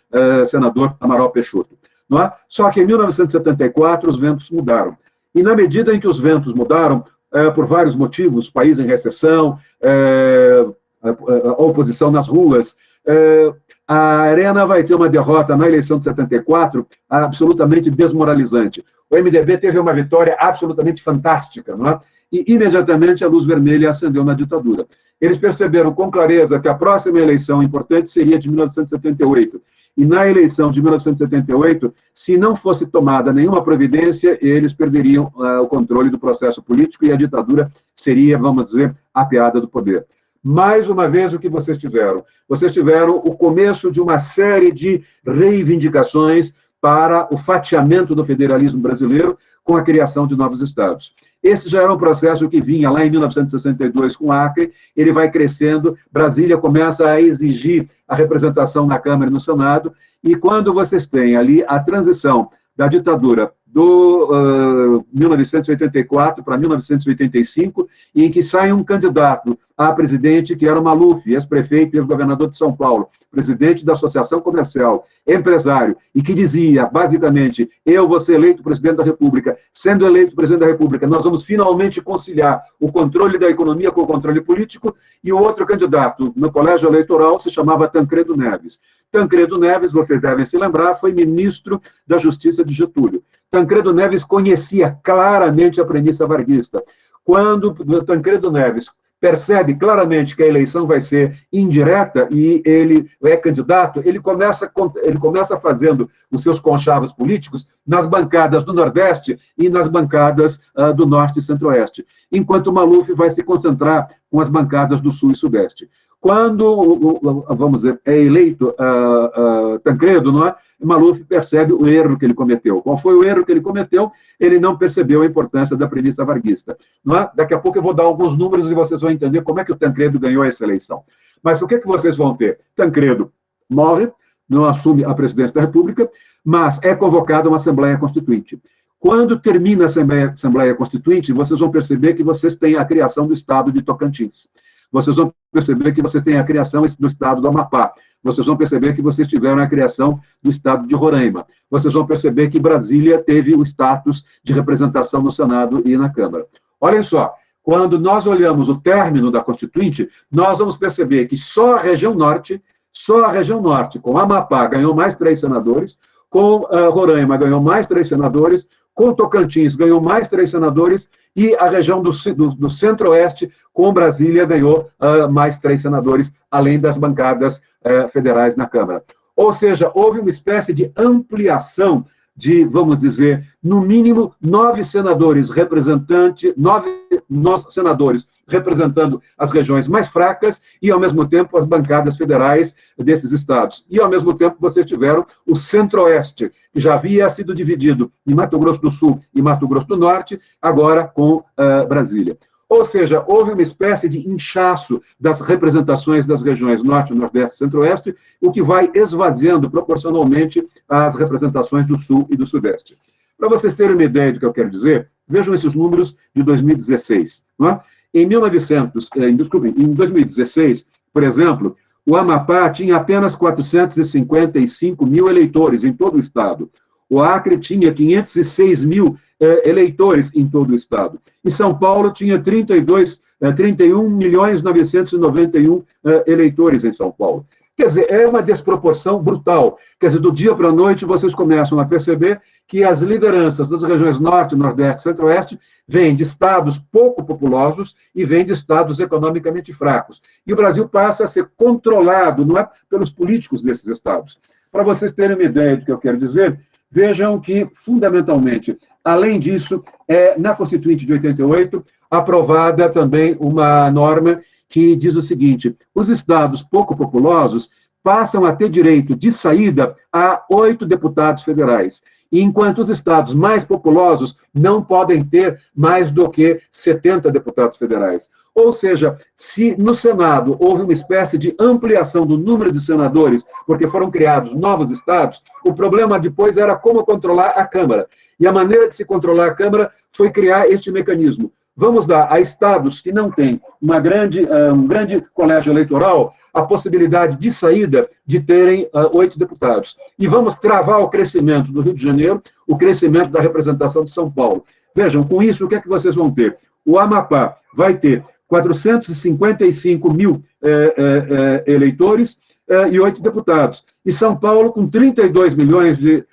senador Amaral Peixoto. Não é? Só que em 1974 os ventos mudaram. E na medida em que os ventos mudaram, por vários motivos, país em recessão, a oposição nas ruas, a Arena vai ter uma derrota na eleição de 74 absolutamente desmoralizante. O MDB teve uma vitória absolutamente fantástica, não é? E imediatamente a luz vermelha acendeu na ditadura. Eles perceberam com clareza que a próxima eleição importante seria de 1978. E na eleição de 1978, se não fosse tomada nenhuma providência, eles perderiam o controle do processo político e a ditadura seria, vamos dizer, apeada do poder. Mais uma vez, o que vocês tiveram? Vocês tiveram o começo de uma série de reivindicações para o fatiamento do federalismo brasileiro com a criação de novos estados. Esse já era um processo que vinha lá em 1962 com o Acre, ele vai crescendo, Brasília começa a exigir a representação na Câmara e no Senado, e quando vocês têm ali a transição da ditadura do 1984 para 1985, em que sai um candidato a presidente que era o Maluf, ex-prefeito e ex-governador de São Paulo, presidente da Associação Comercial, empresário, e que dizia, basicamente, eu vou ser eleito presidente da República, sendo eleito presidente da República, nós vamos finalmente conciliar o controle da economia com o controle político, e o outro candidato no colégio eleitoral se chamava Tancredo Neves. Tancredo Neves, vocês devem se lembrar, foi ministro da Justiça de Getúlio. Tancredo Neves conhecia claramente a premissa varguista. Quando Tancredo Neves percebe claramente que a eleição vai ser indireta e ele é candidato, ele começa fazendo os seus conchavos políticos nas bancadas do Nordeste e nas bancadas do Norte e Centro-Oeste, enquanto o Maluf vai se concentrar com as bancadas do Sul e Sudeste. Quando, vamos dizer, é eleito Tancredo, não é? Maluf percebe o erro que ele cometeu. Qual foi o erro que ele cometeu? Ele não percebeu a importância da premissa varguista. Não é? Daqui a pouco eu vou dar alguns números e vocês vão entender como é que o Tancredo ganhou essa eleição. Mas o que vocês vão ter? Tancredo morre, não assume a presidência da República, mas é convocada uma Assembleia Constituinte. Quando termina a Assembleia Constituinte, vocês vão perceber que vocês têm a criação do Estado de Tocantins. Vocês vão perceber que vocês têm a criação do Estado do Amapá. Vocês vão perceber que vocês tiveram a criação do Estado de Roraima. Vocês vão perceber que Brasília teve o status de representação no Senado e na Câmara. Olhem só, quando nós olhamos o término da Constituinte, nós vamos perceber que só a região norte, com Amapá, ganhou mais 3 senadores, com Roraima ganhou mais 3 senadores, com Tocantins ganhou mais 3 senadores, e a região do Centro-Oeste, com Brasília, ganhou mais 3 senadores, além das bancadas federais na Câmara. Ou seja, houve uma espécie de ampliação de, vamos dizer, no mínimo 9 senadores representando as regiões mais fracas e, ao mesmo tempo, as bancadas federais desses estados. E, ao mesmo tempo, vocês tiveram o Centro-Oeste, que já havia sido dividido em Mato Grosso do Sul e Mato Grosso do Norte, agora com Brasília. Ou seja, houve uma espécie de inchaço das representações das regiões Norte, Nordeste e Centro-Oeste, o que vai esvaziando proporcionalmente as representações do Sul e do Sudeste. Para vocês terem uma ideia do que eu quero dizer, vejam esses números de 2016. Não é? Em 2016, por exemplo, o Amapá tinha apenas 455 mil eleitores em todo o estado. O Acre tinha 506 mil eleitores em todo o estado. E São Paulo tinha 31.991.000 eleitores em São Paulo. Quer dizer, é uma desproporção brutal. Quer dizer, do dia para a noite, vocês começam a perceber que as lideranças das regiões Norte, Nordeste e Centro-Oeste vêm de estados pouco populosos e vêm de estados economicamente fracos. E o Brasil passa a ser controlado, não é, pelos políticos desses estados. Para vocês terem uma ideia do que eu quero dizer, vejam que, fundamentalmente, além disso, na Constituinte de 88, aprovada também uma norma que diz o seguinte: os estados pouco populosos passam a ter direito de saída a 8 deputados federais, enquanto os estados mais populosos não podem ter mais do que 70 deputados federais. Ou seja, se no Senado houve uma espécie de ampliação do número de senadores, porque foram criados novos estados, o problema depois era como controlar a Câmara. E a maneira de se controlar a Câmara foi criar este mecanismo. Vamos dar a estados que não têm um grande colégio eleitoral a possibilidade de saída de terem 8 deputados. E vamos travar o crescimento do Rio de Janeiro, o crescimento da representação de São Paulo. Vejam, com isso, o que é que vocês vão ter? O Amapá vai ter 455 mil eleitores, e 8 deputados. E São Paulo, com 32 milhões de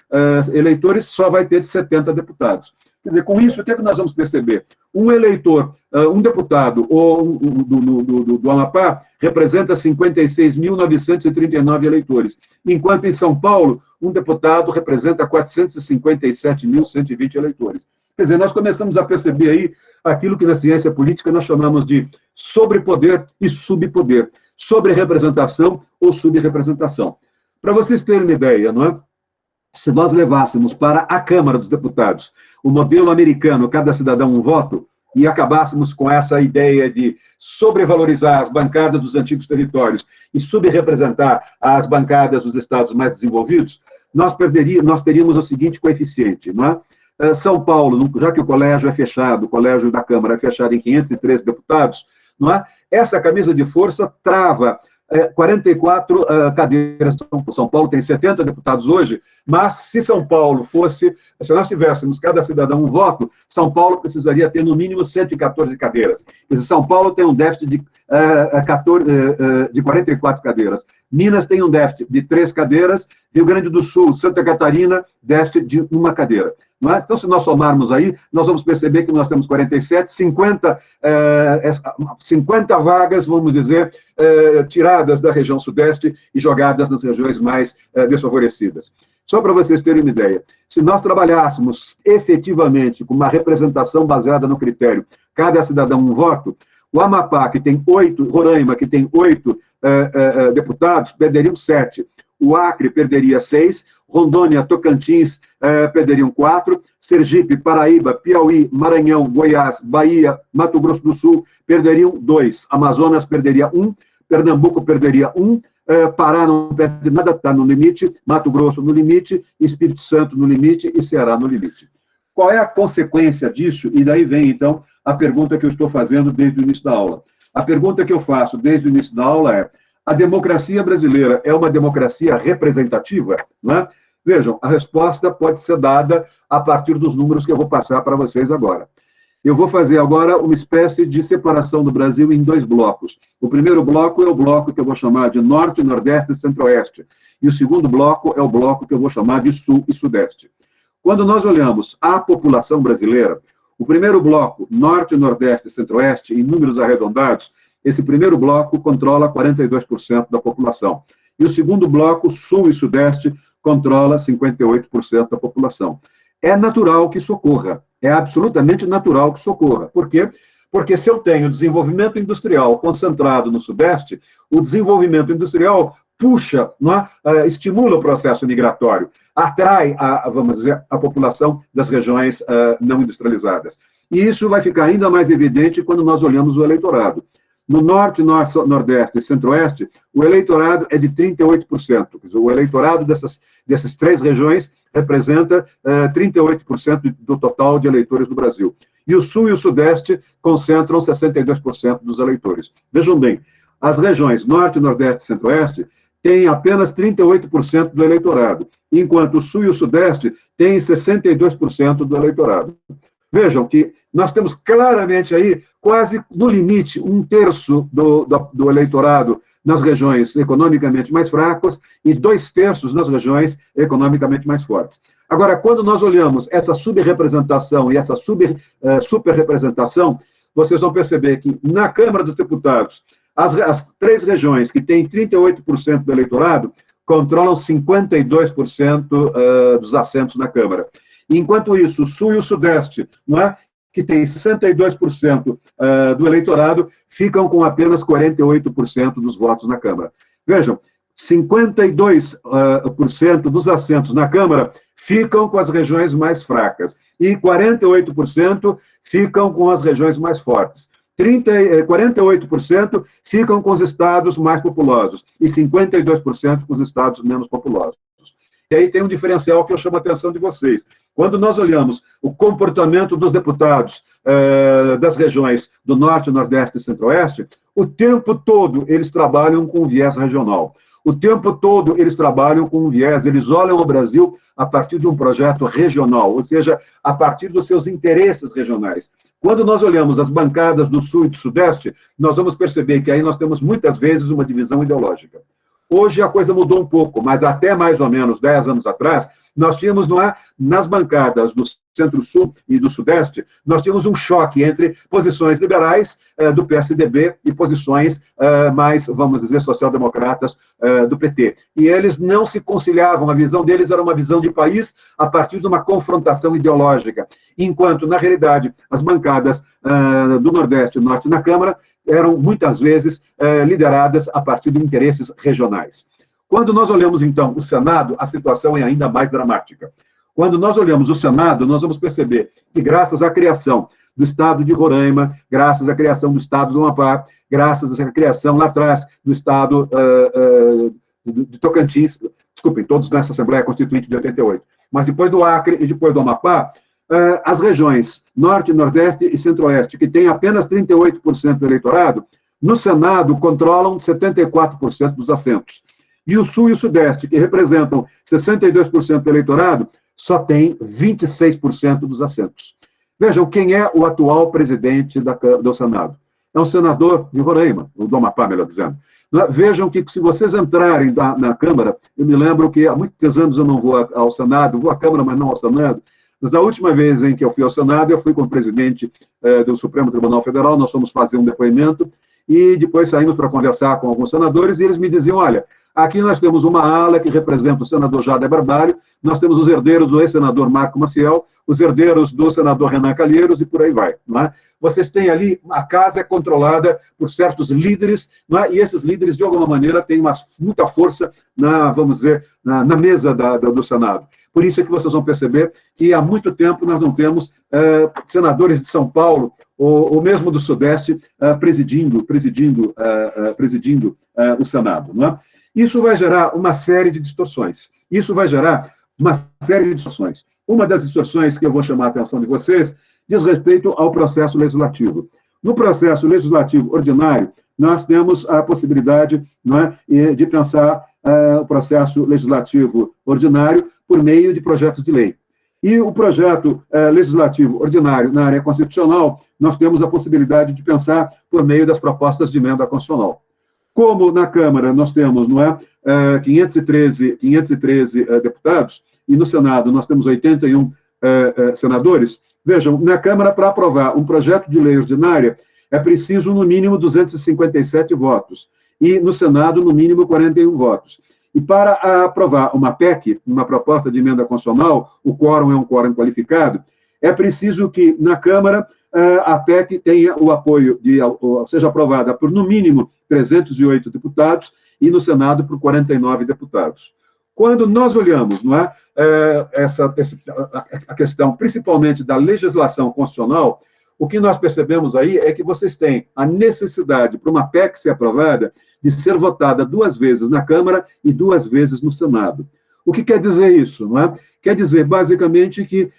eleitores, só vai ter 70 deputados. Quer dizer, com isso, o que é que nós vamos perceber? Um eleitor, um deputado do Amapá representa 56.939 eleitores, enquanto em São Paulo, um deputado representa 457.120 eleitores. Quer dizer, nós começamos a perceber aí aquilo que na ciência política nós chamamos de sobrepoder e subpoder, sobre-representação ou subrepresentação. Para vocês terem uma ideia, não é? Se nós levássemos para a Câmara dos Deputados o modelo americano, cada cidadão um voto, e acabássemos com essa ideia de sobrevalorizar as bancadas dos antigos territórios e subrepresentar as bancadas dos estados mais desenvolvidos, nós teríamos o seguinte coeficiente, não é? São Paulo, já que o colégio é fechado, o colégio da Câmara é fechado em 513 deputados, não é? Essa camisa de força trava 44 cadeiras. São Paulo tem 70 deputados hoje, mas se São Paulo fosse, se nós tivéssemos cada cidadão um voto, São Paulo precisaria ter no mínimo 114 cadeiras. Quer dizer, São Paulo tem um déficit de 44 cadeiras. Minas tem um déficit de 3 cadeiras, Rio Grande do Sul, Santa Catarina, déficit de 1 cadeira. Então, se nós somarmos aí, nós vamos perceber que nós temos 47, 50 vagas, vamos dizer, tiradas da região sudeste e jogadas nas regiões mais desfavorecidas. Só para vocês terem uma ideia, se nós trabalhássemos efetivamente com uma representação baseada no critério, cada cidadão um voto, o Amapá, que tem 8, Roraima, que tem 8 deputados, perderiam 7. O Acre perderia 6, Rondônia, Tocantins perderiam 4, Sergipe, Paraíba, Piauí, Maranhão, Goiás, Bahia, Mato Grosso do Sul perderiam 2, Amazonas perderia 1, Pernambuco perderia 1, Pará não perde nada, está no limite, Mato Grosso no limite, Espírito Santo no limite e Ceará no limite. Qual é a consequência disso? E daí vem, então, a pergunta que eu estou fazendo desde o início da aula. A pergunta que eu faço desde o início da aula é: a democracia brasileira é uma democracia representativa? Né? Vejam, a resposta pode ser dada a partir dos números que eu vou passar para vocês agora. Eu vou fazer agora uma espécie de separação do Brasil em 2 blocos. O primeiro bloco é o bloco que eu vou chamar de Norte, Nordeste e Centro-Oeste. E o segundo bloco é o bloco que eu vou chamar de Sul e Sudeste. Quando nós olhamos a população brasileira, o primeiro bloco, Norte, Nordeste e Centro-Oeste, em números arredondados, esse primeiro bloco controla 42% da população. E o segundo bloco, Sul e Sudeste, controla 58% da população. É natural que isso ocorra. É absolutamente natural que isso ocorra. Por quê? Porque se eu tenho desenvolvimento industrial concentrado no Sudeste, o desenvolvimento industrial puxa, não é? Estimula o processo migratório, atrai, vamos dizer, a população das regiões não industrializadas. E isso vai ficar ainda mais evidente quando nós olhamos o eleitorado. No Norte, Nordeste e Centro-Oeste, o eleitorado é de 38%. Quer dizer, o eleitorado dessas 3 regiões representa 38% do total de eleitores do Brasil. E o Sul e o Sudeste concentram 62% dos eleitores. Vejam bem, as regiões Norte, Nordeste e Centro-Oeste têm apenas 38% do eleitorado, enquanto o Sul e o Sudeste têm 62% do eleitorado. Vejam que nós temos claramente aí, quase no limite, 1/3 do eleitorado nas regiões economicamente mais fracas e 2/3 nas regiões economicamente mais fortes. Agora, quando nós olhamos essa subrepresentação e essa superrepresentação, vocês vão perceber que na Câmara dos Deputados, as 3 regiões que têm 38% do eleitorado controlam 52% dos assentos na Câmara. Enquanto isso, o Sul e o Sudeste, não é? Que tem 62% do eleitorado, ficam com apenas 48% dos votos na Câmara. Vejam, 52% dos assentos na Câmara ficam com as regiões mais fracas e 48% ficam com as regiões mais fortes. 48% ficam com os estados mais populosos e 52% com os estados menos populosos. E aí tem um diferencial que eu chamo a atenção de vocês. Quando nós olhamos o comportamento dos deputados das regiões do Norte, Nordeste e Centro-Oeste, o tempo todo eles trabalham com viés regional. O tempo todo eles trabalham com um viés, eles olham o Brasil a partir de um projeto regional, ou seja, a partir dos seus interesses regionais. Quando nós olhamos as bancadas do Sul e do Sudeste, nós vamos perceber que aí nós temos muitas vezes uma divisão ideológica. Hoje a coisa mudou um pouco, mas até mais ou menos 10 anos atrás, nós tínhamos, não é, nas bancadas do Centro-Sul e do Sudeste, nós tínhamos um choque entre posições liberais do PSDB e posições mais, vamos dizer, social-democratas do PT. E eles não se conciliavam, a visão deles era uma visão de país a partir de uma confrontação ideológica, enquanto, na realidade, as bancadas do Nordeste e do Norte na Câmara eram, muitas vezes, lideradas a partir de interesses regionais. Quando nós olhamos, então, o Senado, a situação é ainda mais dramática. Quando nós olhamos o Senado, nós vamos perceber que, graças à criação do Estado de Roraima, graças à criação do Estado do Amapá, graças à criação, lá atrás, do Estado de Tocantins, desculpem, todos nessa Assembleia Constituinte de 88, mas depois do Acre e depois do Amapá, as regiões Norte, Nordeste e Centro-Oeste, que têm apenas 38% do eleitorado, no Senado controlam 74% dos assentos. E o Sul e o Sudeste, que representam 62% do eleitorado, só tem 26% dos assentos. Vejam quem é o atual presidente do Senado. É um senador de Roraima, o do Amapá, melhor dizendo. Vejam que, se vocês entrarem na Câmara, eu me lembro que há muitos anos eu não vou ao Senado, vou à Câmara, mas não ao Senado. Mas da última vez em que eu fui ao Senado, eu fui com o presidente do Supremo Tribunal Federal, nós fomos fazer um depoimento, e depois saímos para conversar com alguns senadores, e eles me diziam, olha, aqui nós temos uma ala que representa o senador Jader Barbalho, nós temos os herdeiros do ex-senador Marco Maciel, os herdeiros do senador Renan Calheiros, e por aí vai. Não é? Vocês têm ali, a casa é controlada por certos líderes, não é? E esses líderes, de alguma maneira, têm muita força, vamos dizer, na mesa do Senado. Por isso é que vocês vão perceber que há muito tempo nós não temos senadores de São Paulo, ou mesmo do Sudeste, presidindo o Senado. Não é? Isso vai gerar uma série de distorções. Uma das distorções que eu vou chamar a atenção de vocês diz respeito ao processo legislativo. No processo legislativo ordinário, nós temos a possibilidade, não é, de pensar o processo legislativo ordinário por meio de projetos de lei. E o projeto legislativo ordinário na área constitucional, nós temos a possibilidade de pensar por meio das propostas de emenda constitucional. Como na Câmara nós temos, não é, 513 deputados, e no Senado nós temos 81 senadores, vejam, na Câmara, para aprovar um projeto de lei ordinária, é preciso, no mínimo, 257 votos, e no Senado, no mínimo, 41 votos. E para aprovar uma PEC, uma proposta de emenda constitucional, o quórum é um quórum qualificado, é preciso que, na Câmara, a PEC tenha o apoio, seja aprovada por, no mínimo, 308 deputados, e no Senado por 49 deputados. Quando nós olhamos, não é, a questão, principalmente da legislação constitucional, o que nós percebemos aí é que vocês têm a necessidade, para uma PEC ser aprovada, de ser votada 2 vezes na Câmara e 2 vezes no Senado. O que quer dizer isso? Não é? Quer dizer, basicamente, que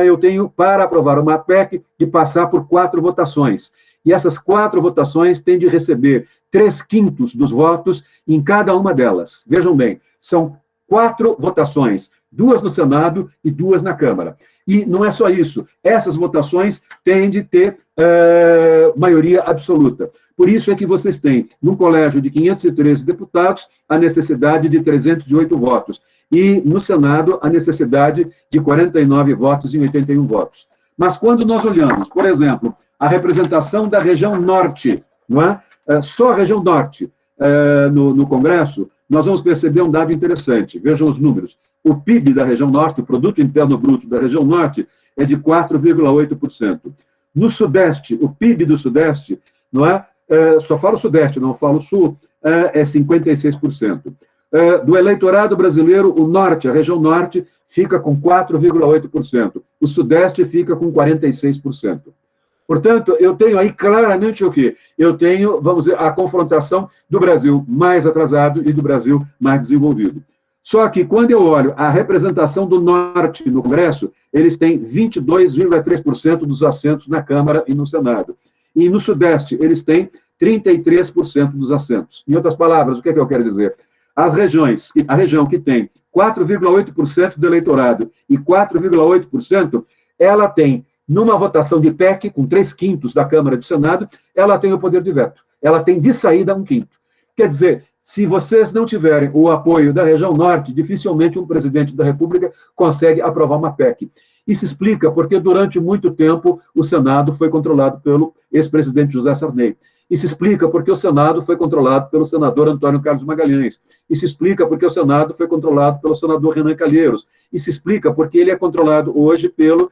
eu tenho, para aprovar uma PEC, de passar por 4 votações. E essas 4 votações têm de receber 3/5 dos votos em cada uma delas. Vejam bem, são 4 votações, 2 no Senado e 2 na Câmara. E não é só isso, essas votações têm de ter maioria absoluta. Por isso é que vocês têm, num colégio de 513 deputados, a necessidade de 308 votos. E, no Senado, a necessidade de 49 votos em 81 votos. Mas quando nós olhamos, por exemplo, a representação da região Norte, não é? Só a região Norte no Congresso, nós vamos perceber um dado interessante. Vejam os números. O PIB da região Norte, o Produto Interno Bruto da região Norte, é de 4,8%. No Sudeste, o PIB do Sudeste, não é? Só falo Sudeste, não falo Sul, é 56%. Do eleitorado brasileiro, o Norte, a região Norte, fica com 4,8%. O Sudeste fica com 46%. Portanto, eu tenho aí claramente o quê? Eu tenho, vamos dizer, a confrontação do Brasil mais atrasado e do Brasil mais desenvolvido. Só que, quando eu olho a representação do Norte no Congresso, eles têm 22,3% dos assentos na Câmara e no Senado. E no Sudeste, eles têm 33% dos assentos. Em outras palavras, o que é que eu quero dizer? A região que tem 4,8% do eleitorado e 4,8%, ela tem, numa votação de PEC, com 3/5 da Câmara e do Senado, ela tem o poder de veto. Ela tem, de saída, 1/5. Quer dizer, Se vocês não tiverem o apoio da região norte, dificilmente um presidente da República consegue aprovar uma PEC. Isso explica porque, durante muito tempo, o Senado foi controlado pelo ex-presidente José Sarney. Isso explica porque o Senado foi controlado pelo senador Antônio Carlos Magalhães. Isso explica porque o Senado foi controlado pelo senador Renan Calheiros. Isso explica porque ele é controlado hoje pelo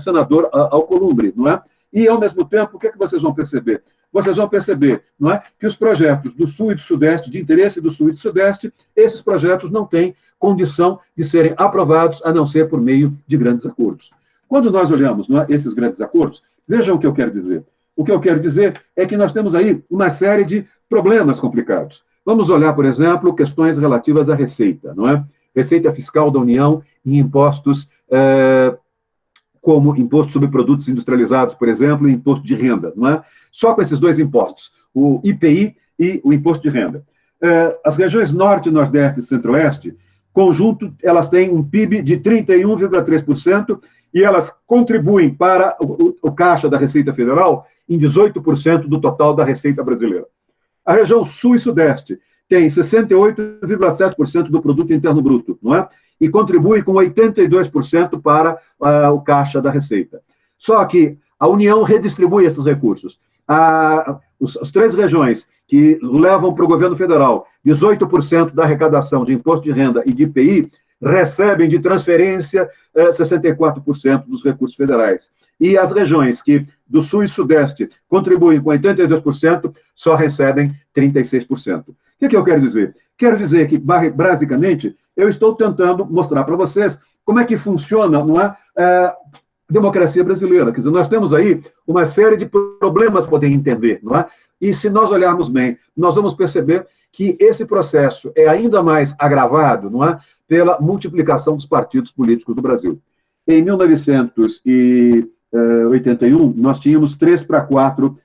senador Alcolumbre, não é? E, ao mesmo tempo, o que é que vocês vão perceber? Vocês vão perceber, não é, que os projetos do Sul e do Sudeste, de interesse do Sul e do Sudeste, esses projetos não têm condição de serem aprovados, a não ser por meio de grandes acordos. Quando nós olhamos, não é, esses grandes acordos, vejam o que eu quero dizer. O que eu quero dizer é que nós temos aí uma série de problemas complicados. Vamos olhar, por exemplo, questões relativas à receita, não é? Receita fiscal da União e impostos, como imposto sobre produtos industrializados, por exemplo, e imposto de renda, não é? Só com esses dois impostos, o IPI e o imposto de renda. As regiões Norte, Nordeste e Centro-Oeste, conjunto, elas têm um PIB de 31,3% e elas contribuem para o caixa da Receita Federal em 18% do total da Receita brasileira. A região Sul e Sudeste tem 68,7% do produto interno bruto, não é? E contribui com 82% para o caixa da Receita. Só que a União redistribui esses recursos. As três regiões que levam para o governo federal 18% da arrecadação de imposto de renda e de IPI recebem de transferência 64% dos recursos federais. E as regiões que do Sul e Sudeste contribuem com 82% só recebem 36%. O que eu quero dizer? Quero dizer que, basicamente, eu estou tentando mostrar para vocês como é que funciona, não é, a democracia brasileira. Quer dizer, nós temos aí uma série de problemas para poder entender, não é? E se nós olharmos bem, nós vamos perceber que esse processo é ainda mais agravado, não é, pela multiplicação dos partidos políticos do Brasil. Em 1981, nós tínhamos 3 para 4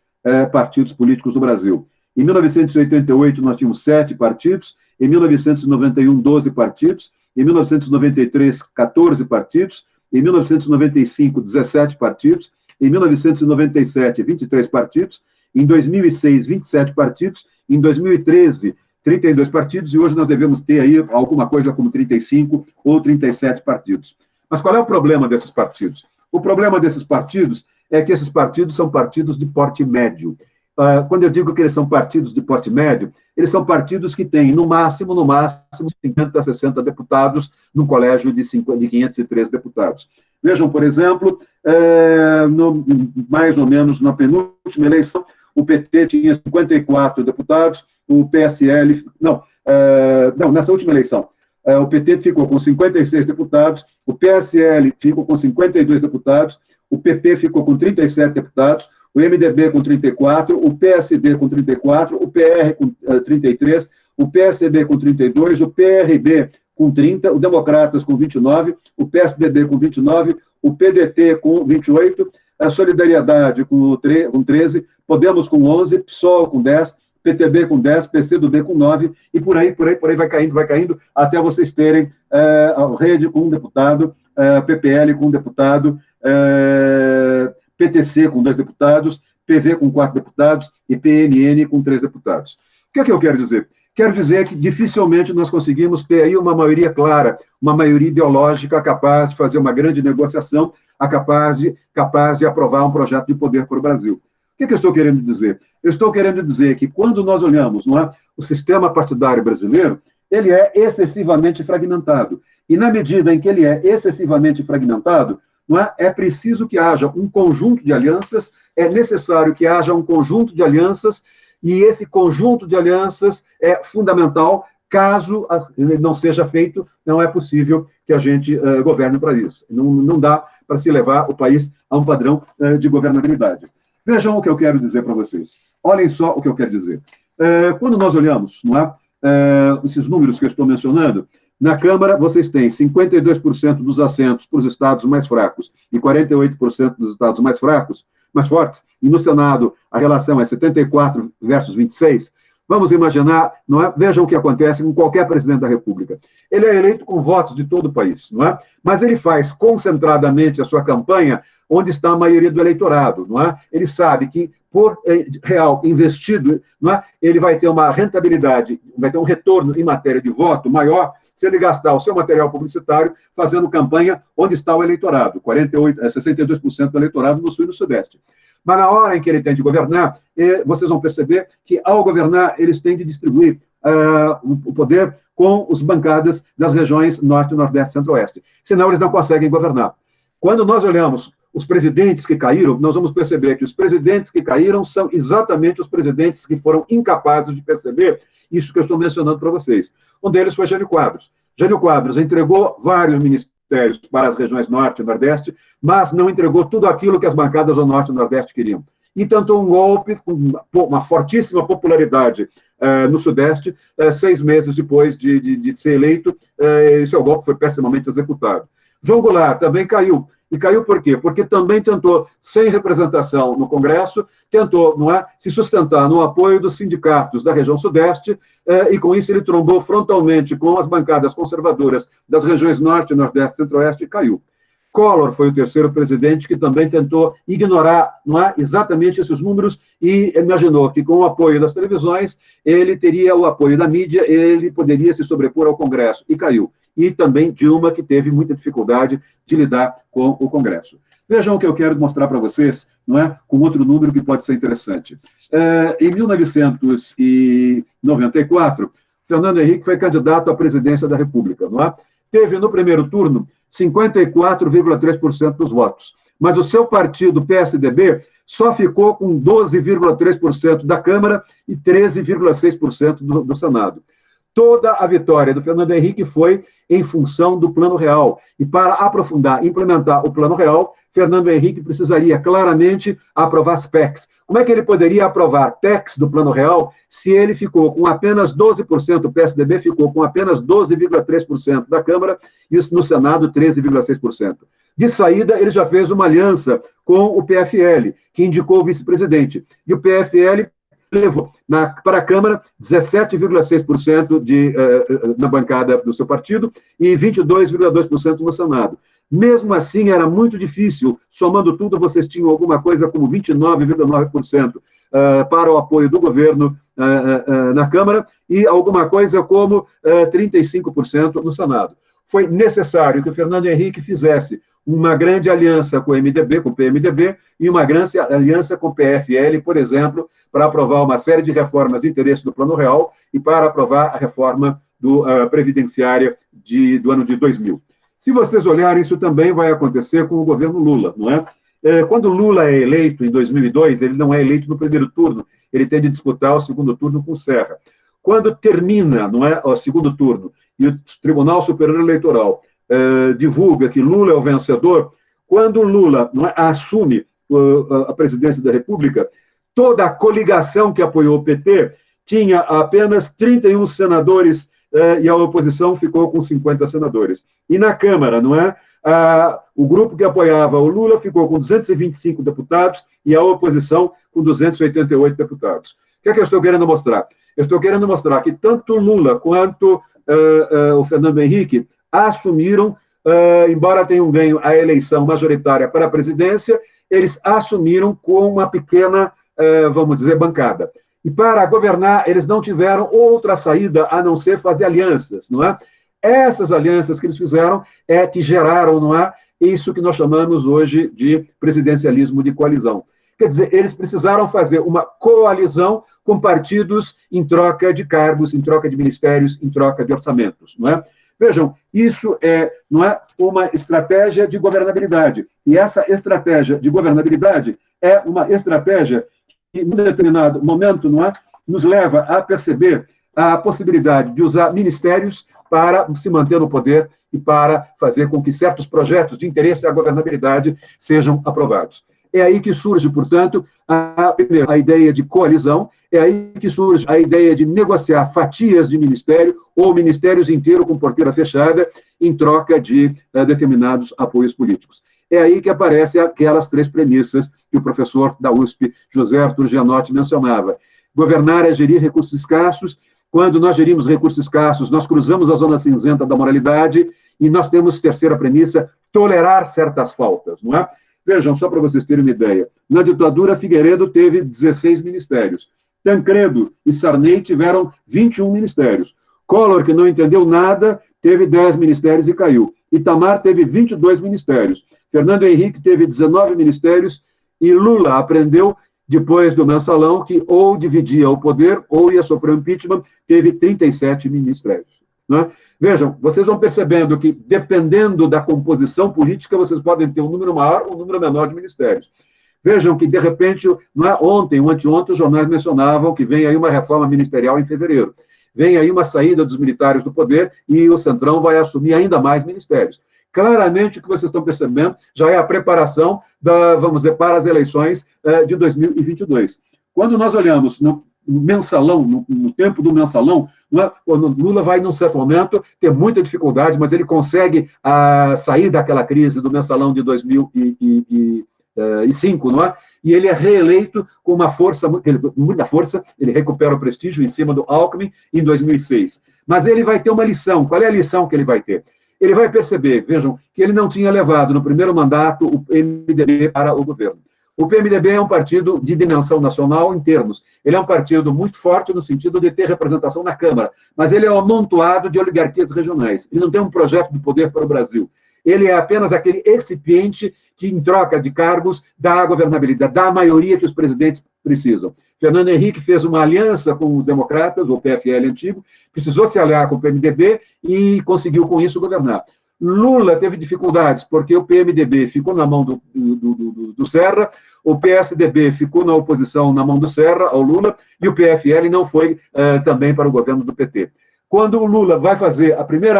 partidos políticos no Brasil. Em 1988, nós tínhamos 7 partidos. Em 1991, 12 partidos. Em 1993, 14 partidos. Em 1995, 17 partidos. Em 1997, 23 partidos. Em 2006, 27 partidos. Em 2013, 32 partidos. E hoje nós devemos ter aí alguma coisa como 35 ou 37 partidos. Mas qual é o problema desses partidos? O problema desses partidos é que esses partidos são partidos de porte médio. Quando eu digo que eles são partidos de porte médio, eles são partidos que têm, no máximo, 50 a 60 deputados num colégio de 513 deputados. Vejam, por exemplo, mais ou menos na penúltima eleição, o PT tinha 54 deputados, o PSL... Não, nessa última eleição, o PT ficou com 56 deputados, o PSL ficou com 52 deputados, o PP ficou com 37 deputados, o MDB com 34, o PSD com 34, o PR com 33, o PSB com 32, o PRB com 30, o Democratas com 29, o PSDB com 29, o PDT com 28, a Solidariedade com 13, Podemos com 11, PSOL com 10, PTB com 10, PCdoB com 9, e por aí vai caindo, até vocês terem a Rede com um deputado, PPL com um deputado, PTC com 2 deputados, PV com 4 deputados e PNN com 3 deputados. O que é que eu quero dizer? Quero dizer que dificilmente nós conseguimos ter aí uma maioria clara, uma maioria ideológica capaz de fazer uma grande negociação, capaz de aprovar um projeto de poder para o Brasil. O que é que eu estou querendo dizer? Eu estou querendo dizer que quando nós olhamos, não é, o sistema partidário brasileiro, ele é excessivamente fragmentado. E na medida em que ele é excessivamente fragmentado, não é? É preciso que haja um conjunto de alianças, é necessário que haja um conjunto de alianças, e esse conjunto de alianças é fundamental. Caso não seja feito, não é possível que a gente governe para isso. Não dá para se levar o país a um padrão de governabilidade. Vejam o que eu quero dizer para vocês. Olhem só o que eu quero dizer. Quando nós olhamos, não é, esses números que eu estou mencionando, na Câmara, vocês têm 52% dos assentos para os estados mais fracos e 48% dos estados mais fortes, e no Senado a relação é 74 versus 26, Vamos imaginar, não é? Vejam o que acontece com qualquer presidente da República. Ele é eleito com votos de todo o país, não é? Mas ele faz concentradamente a sua campanha onde está a maioria do eleitorado, não é? Ele sabe que por real investido, não é? Ele vai ter uma rentabilidade, vai ter um retorno em matéria de voto maior se ele gastar o seu material publicitário fazendo campanha onde está o eleitorado, 62% do eleitorado no Sul e no Sudeste. Mas na hora em que ele tem de governar, vocês vão perceber que, ao governar, eles têm de distribuir o poder com as bancadas das regiões Norte, Nordeste e Centro-Oeste. Senão, eles não conseguem governar. Quando nós olhamos os presidentes que caíram, nós vamos perceber que os presidentes que caíram são exatamente os presidentes que foram incapazes de perceber isso que eu estou mencionando para vocês. Um deles foi Jânio Quadros. Jânio Quadros entregou vários ministérios para as regiões Norte e Nordeste, mas não entregou tudo aquilo que as bancadas do Norte e Nordeste queriam. E tentou um golpe com uma fortíssima popularidade no Sudeste, 6 meses depois de ser eleito, e seu golpe foi pessimamente executado. João Goulart também caiu. E caiu por quê? Porque também tentou, sem representação no Congresso, tentou, não é, se sustentar no apoio dos sindicatos da região Sudeste, e com isso ele trombou frontalmente com as bancadas conservadoras das regiões Norte, Nordeste e Centro-Oeste e caiu. Collor foi o terceiro presidente que também tentou ignorar, não é, exatamente esses números e imaginou que, com o apoio das televisões, ele teria o apoio da mídia, ele poderia se sobrepor ao Congresso, e caiu. E também Dilma, que teve muita dificuldade de lidar com o Congresso. Vejam o que eu quero mostrar para vocês, não é, com outro número que pode ser interessante. Em 1994, Fernando Henrique foi candidato à presidência da República, não é? Teve, no primeiro turno, 54,3% dos votos. Mas o seu partido, PSDB, só ficou com 12,3% da Câmara e 13,6% do Senado. Toda a vitória do Fernando Henrique foi em função do Plano Real. E para aprofundar e implementar o Plano Real, Fernando Henrique precisaria claramente aprovar as PECs. Como é que ele poderia aprovar PECs do Plano Real se ele ficou com apenas 12%, o PSDB ficou com apenas 12,3% da Câmara, e no Senado 13,6%. De saída, ele já fez uma aliança com o PFL, que indicou o vice-presidente. E o PFL levou para a Câmara 17,6% na bancada do seu partido e 22,2% no Senado. Mesmo assim, era muito difícil. Somando tudo, vocês tinham alguma coisa como 29,9% para o apoio do governo na Câmara e alguma coisa como 35% no Senado. Foi necessário que o Fernando Henrique fizesse uma grande aliança com o MDB, com o PMDB, e uma grande aliança com o PFL, por exemplo, para aprovar uma série de reformas de interesse do Plano Real e para aprovar a reforma previdenciária do ano de 2000. Se vocês olharem, isso também vai acontecer com o governo Lula, não é? Quando Lula é eleito em 2002, ele não é eleito no primeiro turno, ele tem de disputar o segundo turno com Serra. Quando termina, não é, o segundo turno, e o Tribunal Superior Eleitoral divulga que Lula é o vencedor, quando Lula, não é, assume a presidência da República, toda a coligação que apoiou o PT tinha apenas 31 senadores e a oposição ficou com 50 senadores. E na Câmara, não é? O grupo que apoiava o Lula ficou com 225 deputados e a oposição com 288 deputados. O que é que eu estou querendo mostrar? Eu estou querendo mostrar que tanto Lula quanto o Fernando Henrique assumiram, embora tenham ganho a eleição majoritária para a presidência, eles assumiram com uma pequena, vamos dizer, bancada. E para governar, eles não tiveram outra saída a não ser fazer alianças, não é? Essas alianças que eles fizeram que geraram, não é, isso que nós chamamos hoje de presidencialismo de coalizão. Quer dizer, eles precisaram fazer uma coalizão com partidos em troca de cargos, em troca de ministérios, em troca de orçamentos, não é? Vejam, isso não é uma estratégia de governabilidade. E essa estratégia de governabilidade é uma estratégia que, em determinado momento, não é, nos leva a perceber a possibilidade de usar ministérios para se manter no poder e para fazer com que certos projetos de interesse à governabilidade sejam aprovados. É aí que surge, portanto, primeiro, a ideia de coalizão, é aí que surge a ideia de negociar fatias de ministério ou ministérios inteiros com porteira fechada em troca de determinados apoios políticos. É aí que aparecem aquelas 3 premissas que o professor da USP, José Arthur Gianotti, mencionava. governar é gerir recursos escassos. Quando nós gerimos recursos escassos, nós cruzamos a zona cinzenta da moralidade e nós temos, terceira premissa, tolerar certas faltas, não é? Vejam, só para vocês terem uma ideia, na ditadura, Figueiredo teve 16 ministérios. Tancredo e Sarney tiveram 21 ministérios. Collor, que não entendeu nada, teve 10 ministérios e caiu. Itamar teve 22 ministérios. Fernando Henrique teve 19 ministérios e Lula aprendeu, depois do mensalão, que ou dividia o poder ou ia sofrer impeachment, teve 37 ministérios. Né? Vejam, vocês vão percebendo que, dependendo da composição política, vocês podem ter um número maior ou um número menor de ministérios. Vejam que, de repente, não é ontem ou anteontem, os jornais mencionavam que vem aí uma reforma ministerial em fevereiro. Vem aí uma saída dos militares do poder e o Centrão vai assumir ainda mais ministérios. Claramente, o que vocês estão percebendo já é a preparação, vamos dizer, para as eleições de 2022. Quando nós olhamos no mensalão, no tempo do mensalão, o Lula vai, num certo momento, ter muita dificuldade, mas ele consegue sair daquela crise do mensalão de 2005, não é? E ele é reeleito com muita força, ele recupera o prestígio em cima do Alckmin em 2006. Mas ele vai ter uma lição. Qual é a lição que ele vai ter? Ele vai perceber, vejam, que ele não tinha levado no primeiro mandato o PMDB para o governo. O PMDB é um partido de dimensão nacional em termos. Ele é um partido muito forte no sentido de ter representação na Câmara, mas ele é um amontoado de oligarquias regionais. Ele não tem um projeto de poder para o Brasil. Ele é apenas aquele recipiente que, em troca de cargos, dá a governabilidade, dá a maioria que os presidentes precisam. Fernando Henrique fez uma aliança com os democratas, o PFL antigo, precisou se aliar com o PMDB e conseguiu, com isso, governar. Lula teve dificuldades, porque o PMDB ficou na mão do Serra, o PSDB ficou na oposição na mão do Serra, ao Lula, e o PFL não foi também para o governo do PT. Quando o Lula vai fazer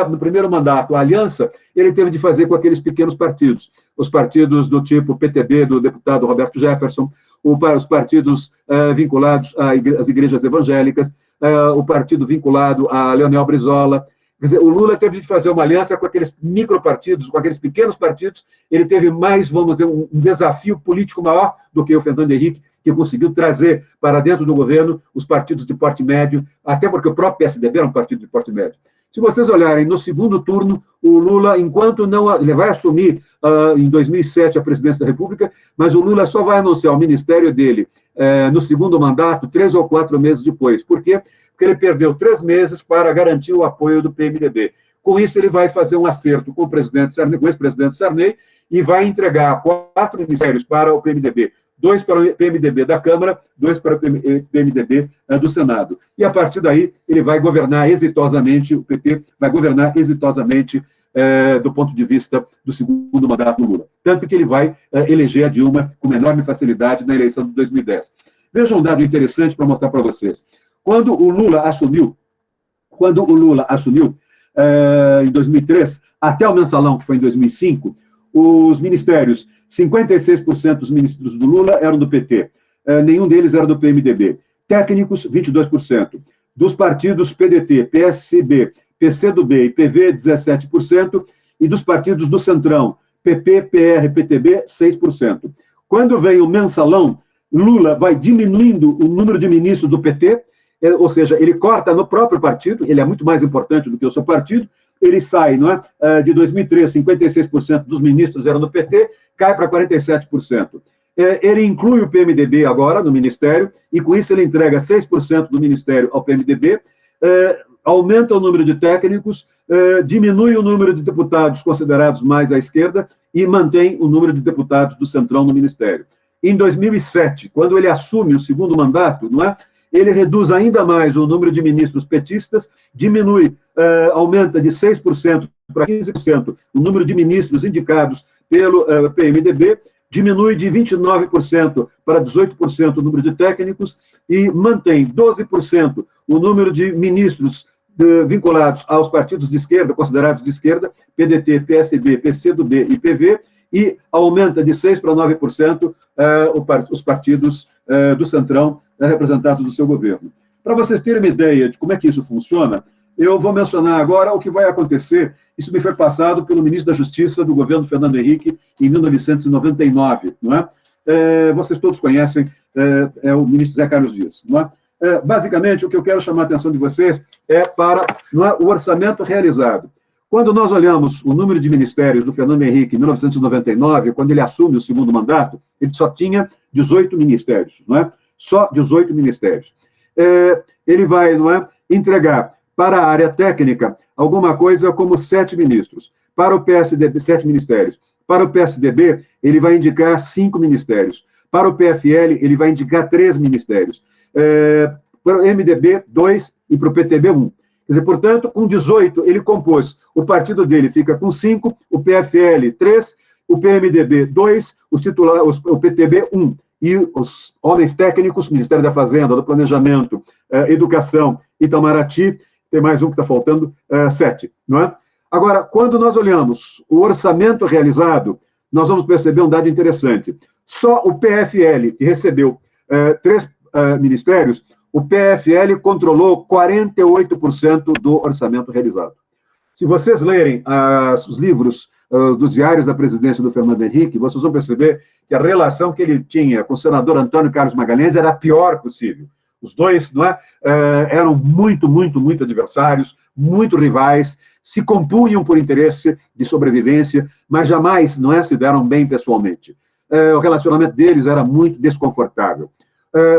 no primeiro mandato a aliança, ele teve de fazer com aqueles pequenos partidos, os partidos do tipo PTB, do deputado Roberto Jefferson, os partidos vinculados às igrejas evangélicas, o partido vinculado a Leonel Brizola. Quer dizer, o Lula teve de fazer uma aliança com aqueles micropartidos, com aqueles pequenos partidos. Ele teve mais, vamos dizer, um desafio político maior do que o Fernando Henrique, que conseguiu trazer para dentro do governo os partidos de porte médio, até porque o próprio PSDB era um partido de porte médio. Se vocês olharem no segundo turno, o Lula, enquanto não... Ele vai assumir em 2007 a presidência da República, mas o Lula só vai anunciar o ministério dele no segundo mandato 3 ou 4 meses depois. Por quê? Porque ele perdeu 3 meses para garantir o apoio do PMDB. Com isso, ele vai fazer um acerto com o ex-presidente Sarney e vai entregar 4 ministérios para o PMDB. 2 para o PMDB da Câmara, 2 para o PMDB do Senado. E, a partir daí, ele vai governar exitosamente, o PT vai governar exitosamente do ponto de vista do segundo mandato do Lula. Tanto que ele vai eleger a Dilma com enorme facilidade na eleição de 2010. Vejam um dado interessante para mostrar para vocês. Quando o Lula assumiu em 2003, até o mensalão, que foi em 2005, os ministérios, 56% dos ministros do Lula eram do PT, nenhum deles era do PMDB. Técnicos, 22%. Dos partidos PDT, PSB, PCdoB e PV, 17%. E dos partidos do Centrão, PP, PR, PTB, 6%. Quando vem o mensalão, Lula vai diminuindo o número de ministros do PT, ou seja, ele corta no próprio partido, ele é muito mais importante do que o seu partido, ele sai, não é? De 2003, 56% dos ministros eram do PT, cai para 47%. Ele inclui o PMDB agora no ministério, e com isso ele entrega 6% do ministério ao PMDB, aumenta o número de técnicos, diminui o número de deputados considerados mais à esquerda e mantém o número de deputados do Centrão no ministério. Em 2007, quando ele assume o segundo mandato, não é? Ele reduz ainda mais o número de ministros petistas, diminui, aumenta de 6% para 15% o número de ministros indicados pelo PMDB, diminui de 29% para 18% o número de técnicos e mantém 12% o número de ministros vinculados aos partidos de esquerda, considerados de esquerda, PDT, PSB, PCdoB e PV, e aumenta de 6% para 9% os partidos do Centrão representados do seu governo. Para vocês terem uma ideia de como é que isso funciona, eu vou mencionar agora o que vai acontecer. Isso me foi passado pelo ministro da Justiça do governo Fernando Henrique em 1999, não é? Vocês todos conhecem, é o ministro Zé Carlos Dias, não é? basicamente, o que eu quero chamar a atenção de vocês é para o orçamento realizado. Quando nós olhamos o número de ministérios do Fernando Henrique em 1999, quando ele assume o segundo mandato, ele só tinha 18 ministérios, não é? Só 18 ministérios. Ele vai, não é, entregar para a área técnica alguma coisa como 7 ministros. Para o PSDB, 7 ministérios. Para o PSDB, ele vai indicar 5 ministérios. Para o PFL, ele vai indicar 3 ministérios. Para o MDB, 2 e para o PTB, 1. Quer dizer, portanto, com 18, ele compôs. O partido dele fica com 5, o PFL, 3, o PMDB, 2, o PTB, 1. E os homens técnicos, Ministério da Fazenda, do Planejamento, Educação, Itamaraty, tem mais um que está faltando, 7, não é? Agora, quando nós olhamos o orçamento realizado, nós vamos perceber um dado interessante. Só o PFL, que recebeu 3 ministérios, o PFL controlou 48% do orçamento realizado. Se vocês lerem os livros dos diários da presidência do Fernando Henrique, vocês vão perceber que a relação que ele tinha com o senador Antônio Carlos Magalhães era a pior possível. Os dois, não é, eram muito adversários, muito rivais, se compunham por interesse de sobrevivência, mas jamais, não é, se deram bem pessoalmente. O relacionamento deles era muito desconfortável.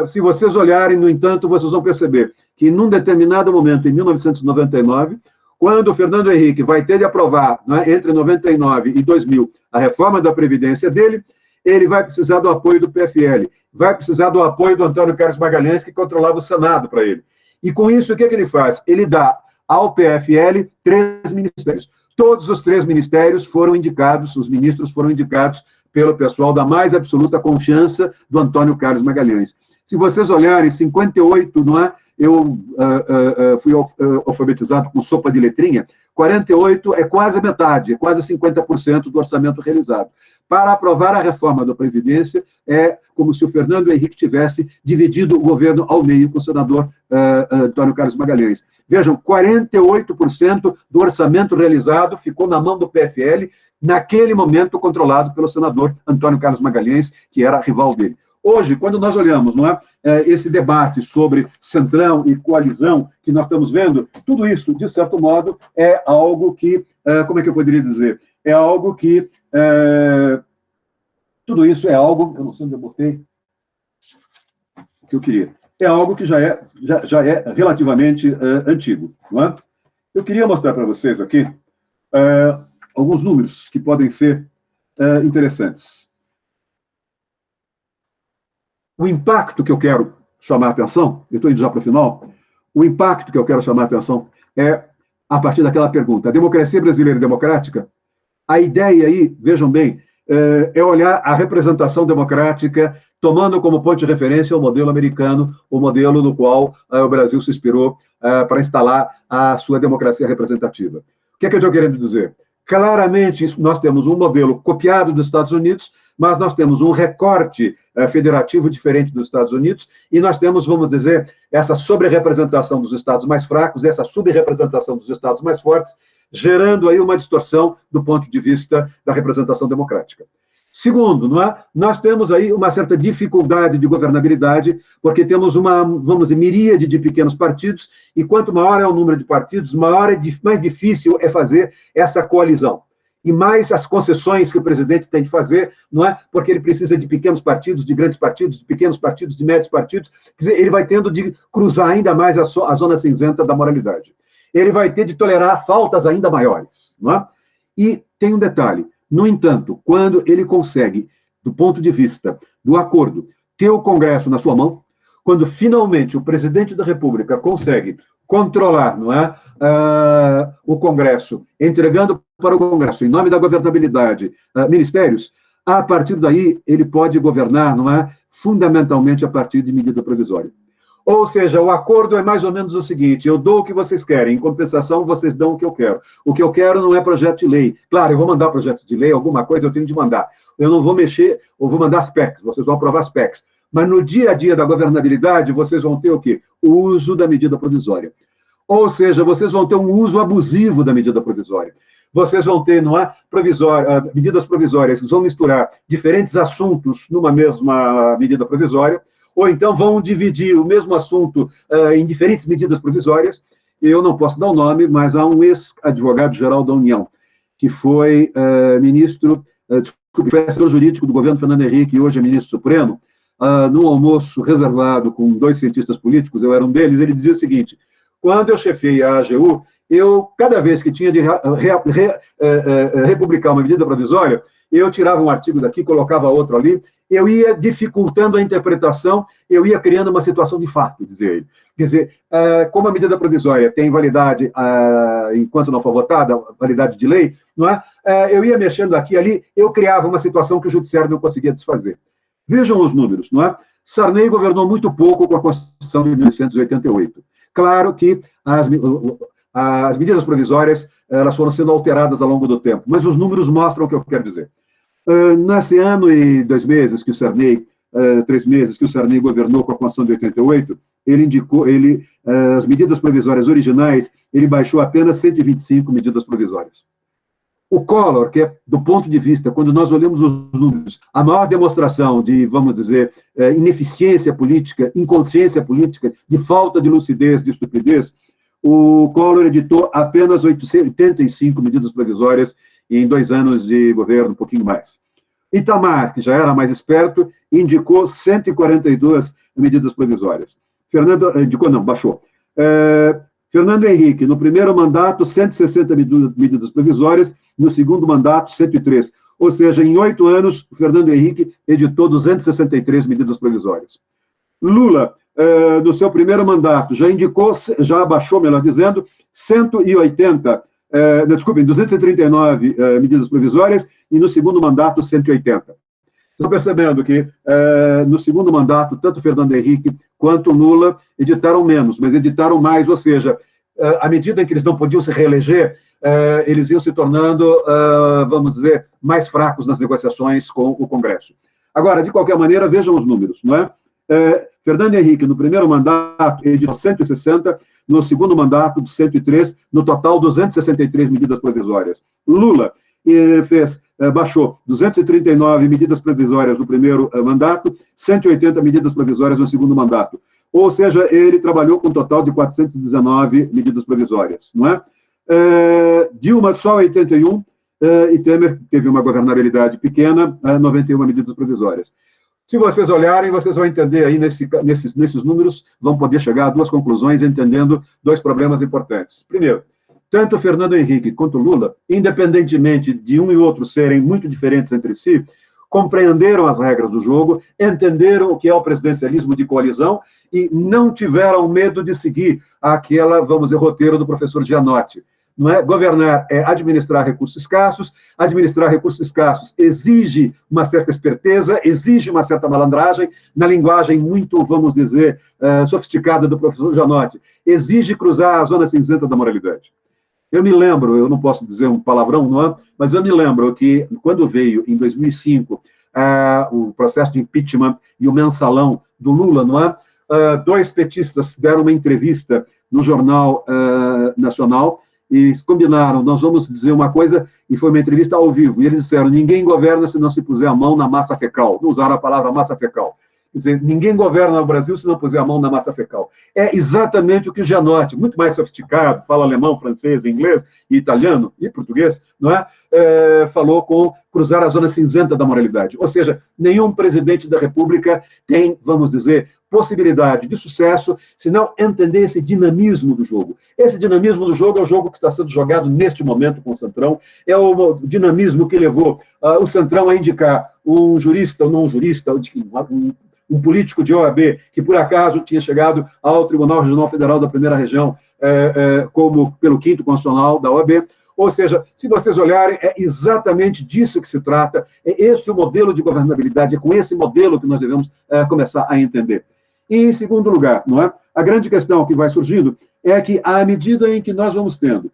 Se vocês olharem, no entanto, vocês vão perceber que, num determinado momento, em 1999, quando o Fernando Henrique vai ter de aprovar, né, entre 99 e 2000, a reforma da Previdência dele, ele vai precisar do apoio do PFL, vai precisar do apoio do Antônio Carlos Magalhães, que controlava o Senado para ele. E com isso, o que ele faz? Ele dá ao PFL 3 ministérios. Todos os 3 ministérios foram indicados, os ministros foram indicados pelo pessoal da mais absoluta confiança do Antônio Carlos Magalhães. Se vocês olharem, 58, não é? Eu fui alfabetizado com sopa de letrinha, 48 é quase a metade, é quase 50% do orçamento realizado. Para aprovar a reforma da Previdência, é como se o Fernando Henrique tivesse dividido o governo ao meio com o senador Antônio Carlos Magalhães. Vejam, 48% do orçamento realizado ficou na mão do PFL, naquele momento controlado pelo senador Antônio Carlos Magalhães, que era rival dele. Hoje, quando nós olhamos, não é, esse debate sobre centrão e coalizão que nós estamos vendo, tudo isso, de certo modo, é algo que, como é que eu poderia dizer? É algo que, tudo isso é algo, eu não sei onde eu botei o que eu queria, é algo que já é relativamente antigo, não é? Eu queria mostrar para vocês aqui alguns números que podem ser interessantes. O impacto que eu quero chamar a atenção, eu estou indo já para o final, o impacto que eu quero chamar a atenção é a partir daquela pergunta: a democracia brasileira é democrática? A ideia aí, vejam bem, é olhar a representação democrática tomando como ponto de referência o modelo americano, o modelo no qual o Brasil se inspirou para instalar a sua democracia representativa. O que é que eu estou querendo dizer? Claramente, nós temos um modelo copiado dos Estados Unidos, mas nós temos um recorte federativo diferente dos Estados Unidos, e nós temos, vamos dizer, essa sobre-representação dos estados mais fracos, essa subrepresentação dos estados mais fortes, gerando aí uma distorção do ponto de vista da representação democrática. Segundo, não é? Nós temos aí uma certa dificuldade de governabilidade, porque temos uma, vamos dizer, miríade de pequenos partidos, e quanto maior é o número de partidos, mais difícil é fazer essa coalizão. E mais as concessões que o presidente tem de fazer, não é? Porque ele precisa de pequenos partidos, de grandes partidos, de pequenos partidos, de médios partidos. Quer dizer, ele vai tendo de cruzar ainda mais a zona cinzenta da moralidade. Ele vai ter de tolerar faltas ainda maiores, não é? E tem um detalhe. No entanto, quando ele consegue, do ponto de vista do acordo, ter o Congresso na sua mão, quando finalmente o presidente da República consegue controlar, não é, o Congresso, entregando para o Congresso, em nome da governabilidade, ministérios, a partir daí ele pode governar, não é, fundamentalmente a partir de medida provisória. Ou seja, o acordo é mais ou menos o seguinte: eu dou o que vocês querem, em compensação vocês dão o que eu quero. O que eu quero não é projeto de lei. Claro, eu vou mandar projeto de lei, alguma coisa eu tenho de mandar. Eu não vou mexer, ou vou mandar as PECs, vocês vão aprovar as PECs. Mas no dia a dia da governabilidade, vocês vão ter o quê? O uso da medida provisória. Ou seja, vocês vão ter um uso abusivo da medida provisória. Vocês vão ter, não é, medidas provisórias que vão misturar diferentes assuntos numa mesma medida provisória, ou então vão dividir o mesmo assunto em diferentes medidas provisórias. Eu não posso dar o nome, mas há um ex-advogado-geral da União, que foi ministro, foi assessor jurídico do governo Fernando Henrique, e hoje é ministro supremo, num almoço reservado com 2 cientistas políticos, eu era um deles, ele dizia o seguinte: quando eu chefei a AGU, cada vez que tinha de republicar uma medida provisória, eu tirava um artigo daqui, colocava outro ali, eu ia dificultando a interpretação, eu ia criando uma situação de fato, dizia ele. Quer dizer, como a medida provisória tem validade enquanto não for votada, validade de lei, não é? Eu ia mexendo aqui e ali, eu criava uma situação que o judiciário não conseguia desfazer. Vejam os números, não é? Sarney governou muito pouco com a Constituição de 1988. Claro que as medidas provisórias elas foram sendo alteradas ao longo do tempo, mas os números mostram o que eu quero dizer. Nesse ano e 2 meses que o Sarney, 3 meses que o Sarney governou com a Constituição de 88, ele indicou, as medidas provisórias originais, ele baixou apenas 125 medidas provisórias. O Collor, que é, do ponto de vista, quando nós olhamos os números, a maior demonstração de, vamos dizer, ineficiência política, inconsciência política, de falta de lucidez, de estupidez, o Collor editou apenas 85 medidas provisórias em 2 anos de governo, um pouquinho mais. Itamar, que já era mais esperto, indicou 142 medidas provisórias. Baixou. Fernando Henrique, no primeiro mandato, 160 medidas provisórias, no segundo mandato, 103. Ou seja, em 8 anos, o Fernando Henrique editou 263 medidas provisórias. Lula, no seu primeiro mandato, já abaixou, melhor dizendo, 239 medidas provisórias, e no segundo mandato, 180. Estão percebendo que, no segundo mandato, tanto Fernando Henrique quanto Lula editaram menos, mas editaram mais, ou seja, à medida em que eles não podiam se reeleger, eles iam se tornando, vamos dizer, mais fracos nas negociações com o Congresso. Agora, de qualquer maneira, vejam os números, não é? Fernando Henrique, no primeiro mandato, editou 160, no segundo mandato, 103, no total, 263 medidas provisórias. Lula baixou 239 medidas provisórias no primeiro mandato, 180 medidas provisórias no segundo mandato. Ou seja, ele trabalhou com um total de 419 medidas provisórias, não é? Dilma só 81, e Temer teve uma governabilidade pequena, 91 medidas provisórias. Se vocês olharem, vocês vão entender aí, nesses números, vão poder chegar a 2 conclusões, entendendo 2 problemas importantes. Primeiro, tanto Fernando Henrique quanto Lula, independentemente de um e outro serem muito diferentes entre si, compreenderam as regras do jogo, entenderam o que é o presidencialismo de coalizão e não tiveram medo de seguir vamos dizer, roteiro do professor Gianotti. Não é? Governar é administrar recursos escassos exige uma certa esperteza, exige uma certa malandragem, na linguagem muito, vamos dizer, sofisticada do professor Gianotti, exige cruzar a zona cinzenta da moralidade. Eu me lembro, eu não posso dizer um palavrão, não é? Mas eu me lembro que, quando veio, em 2005, o processo de impeachment e o mensalão do Lula, não é? 2 petistas deram uma entrevista no Jornal Nacional e combinaram, nós vamos dizer uma coisa, e foi uma entrevista ao vivo, e eles disseram, ninguém governa se não se puser a mão na massa fecal. Não usaram a palavra massa fecal. Quer dizer, ninguém governa no Brasil se não puser a mão na massa fecal. É exatamente o que o Gianotti, muito mais sofisticado, fala alemão, francês, inglês, e italiano, e português, não é? Falou com cruzar a zona cinzenta da moralidade. Ou seja, nenhum presidente da República tem, vamos dizer, possibilidade de sucesso se não entender esse dinamismo do jogo. Esse dinamismo do jogo é o jogo que está sendo jogado neste momento com o Centrão, é o dinamismo que levou o Centrão a indicar um jurista ou não um jurista, um político de OAB, que por acaso tinha chegado ao Tribunal Regional Federal da Primeira Região, como pelo 5º Constitucional da OAB. Ou seja, se vocês olharem, é exatamente disso que se trata, é esse o modelo de governabilidade, é com esse modelo que nós devemos começar a entender. E, em segundo lugar, não é? A grande questão que vai surgindo é que, à medida em que nós vamos tendo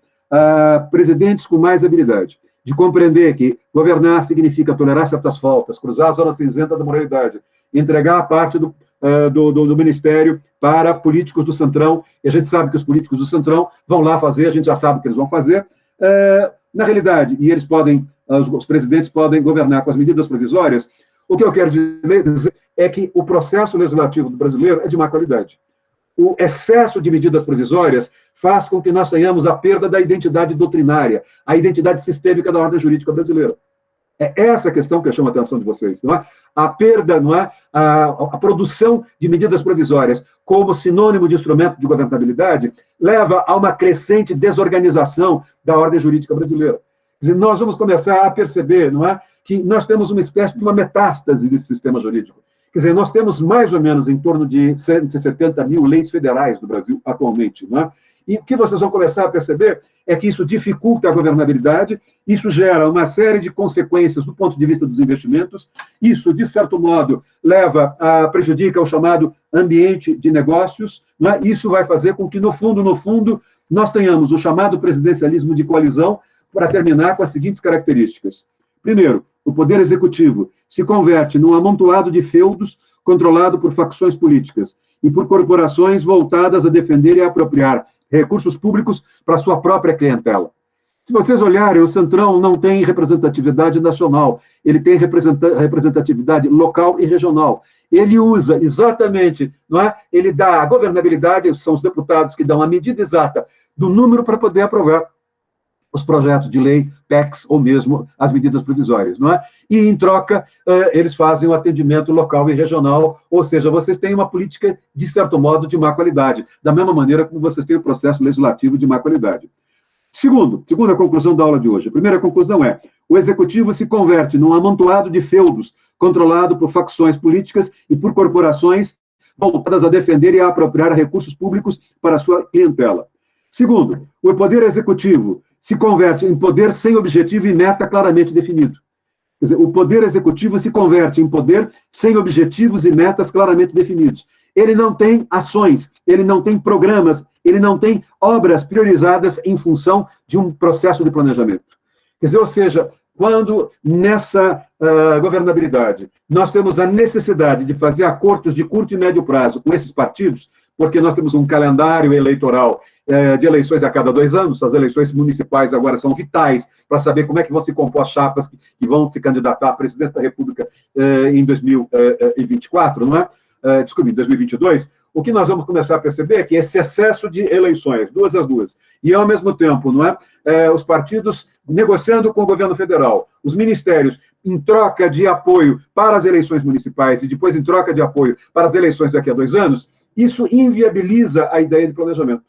presidentes com mais habilidade, de compreender que governar significa tolerar certas faltas, cruzar a zona cinzenta da moralidade, entregar a parte do Ministério para políticos do Centrão, e a gente sabe que os políticos do Centrão vão lá fazer, a gente já sabe o que eles vão fazer, na realidade, e eles podem, os presidentes podem governar com as medidas provisórias, O que eu quero dizer é que o processo legislativo do brasileiro é de má qualidade. O excesso de medidas provisórias faz com que nós tenhamos a perda da identidade doutrinária, a identidade sistêmica da ordem jurídica brasileira. É essa a questão que eu chamo a atenção de vocês, não é? A perda, não é? A produção de medidas provisórias como sinônimo de instrumento de governabilidade leva a uma crescente desorganização da ordem jurídica brasileira. Quer dizer, nós vamos começar a perceber, não é, que nós temos uma espécie de uma metástase desse sistema jurídico. Quer dizer, nós temos mais ou menos em torno de 170 mil leis federais no Brasil atualmente, não é? E o que vocês vão começar a perceber é que isso dificulta a governabilidade, isso gera uma série de consequências do ponto de vista dos investimentos, isso, de certo modo, prejudica o chamado ambiente de negócios, né? Isso vai fazer com que, no fundo, nós tenhamos o chamado presidencialismo de coalizão, para terminar com as seguintes características. Primeiro, o poder executivo se converte num amontoado de feudos controlado por facções políticas e por corporações voltadas a defender e a apropriar recursos públicos para sua própria clientela. Se vocês olharem, o Centrão não tem representatividade nacional, ele tem representatividade local e regional. Ele usa exatamente, não é? Ele dá a governabilidade, são os deputados que dão a medida exata do número para poder aprovar os projetos de lei, PECs, ou mesmo as medidas provisórias, não é? E, em troca, eles fazem o atendimento local e regional, ou seja, vocês têm uma política, de certo modo, de má qualidade, da mesma maneira como vocês têm o processo legislativo de má qualidade. Segunda conclusão da aula de hoje. A primeira conclusão é: o executivo se converte num amontoado de feudos controlado por facções políticas e por corporações voltadas a defender e a apropriar recursos públicos para a sua clientela. Segundo, o poder executivo se converte em poder sem objetivo e meta claramente definido. Quer dizer, o poder executivo se converte em poder sem objetivos e metas claramente definidos. Ele não tem ações, ele não tem programas, ele não tem obras priorizadas em função de um processo de planejamento. Quer dizer, ou seja, quando nessa governabilidade nós temos a necessidade de fazer acordos de curto e médio prazo com esses partidos, porque nós temos um calendário eleitoral de eleições a cada 2 anos, as eleições municipais agora são vitais para saber como é que vão se compor as chapas que vão se candidatar à presidência da República em 2024, não é? Desculpe, em 2022, o que nós vamos começar a perceber é que esse excesso de eleições, 2 às 2, e ao mesmo tempo, não é? Os partidos negociando com o governo federal, os ministérios em troca de apoio para as eleições municipais e depois em troca de apoio para as eleições daqui a 2 anos, isso inviabiliza a ideia de planejamento.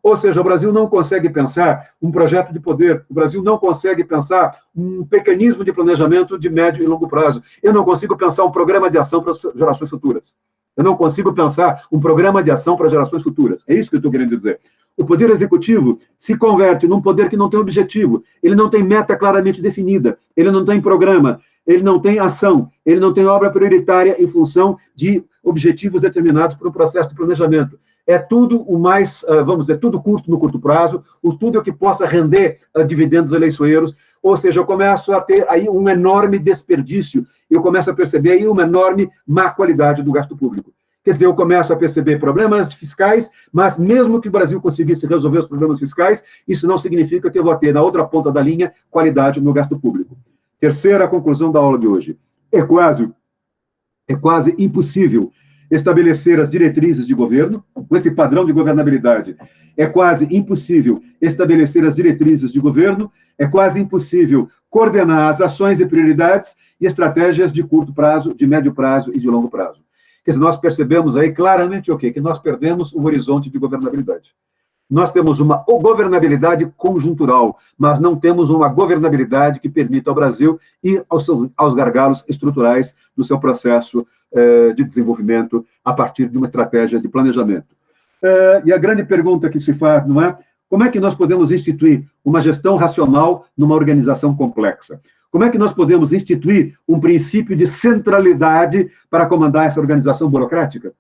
Ou seja, o Brasil não consegue pensar um projeto de poder, o Brasil não consegue pensar um mecanismo de planejamento de médio e longo prazo. Eu não consigo pensar um programa de ação para as gerações futuras. Eu não consigo pensar um programa de ação para gerações futuras. É isso que eu estou querendo dizer. O poder executivo se converte num poder que não tem objetivo, ele não tem meta claramente definida, ele não tem programa, ele não tem ação, ele não tem obra prioritária em função de objetivos determinados por um processo de planejamento. É tudo o mais, vamos dizer, tudo curto no curto prazo, tudo o que possa render dividendos eleiçoeiros, ou seja, eu começo a ter aí um enorme desperdício, eu começo a perceber aí uma enorme má qualidade do gasto público. Quer dizer, eu começo a perceber problemas fiscais, mas mesmo que o Brasil conseguisse resolver os problemas fiscais, isso não significa que eu vou ter, na outra ponta da linha, qualidade no gasto público. Terceira conclusão da aula de hoje. É quase impossível estabelecer as diretrizes de governo, com esse padrão de governabilidade. É quase impossível estabelecer as diretrizes de governo, é quase impossível coordenar as ações e prioridades e estratégias de curto prazo, de médio prazo e de longo prazo. Quer dizer, nós percebemos aí claramente o quê? Que nós perdemos o horizonte de governabilidade. Nós temos uma governabilidade conjuntural, mas não temos uma governabilidade que permita ao Brasil ir aos gargalos estruturais do seu processo de desenvolvimento a partir de uma estratégia de planejamento. E a grande pergunta que se faz, não é? Como é que nós podemos instituir uma gestão racional numa organização complexa? Como é que nós podemos instituir um princípio de centralidade para comandar essa organização burocrática?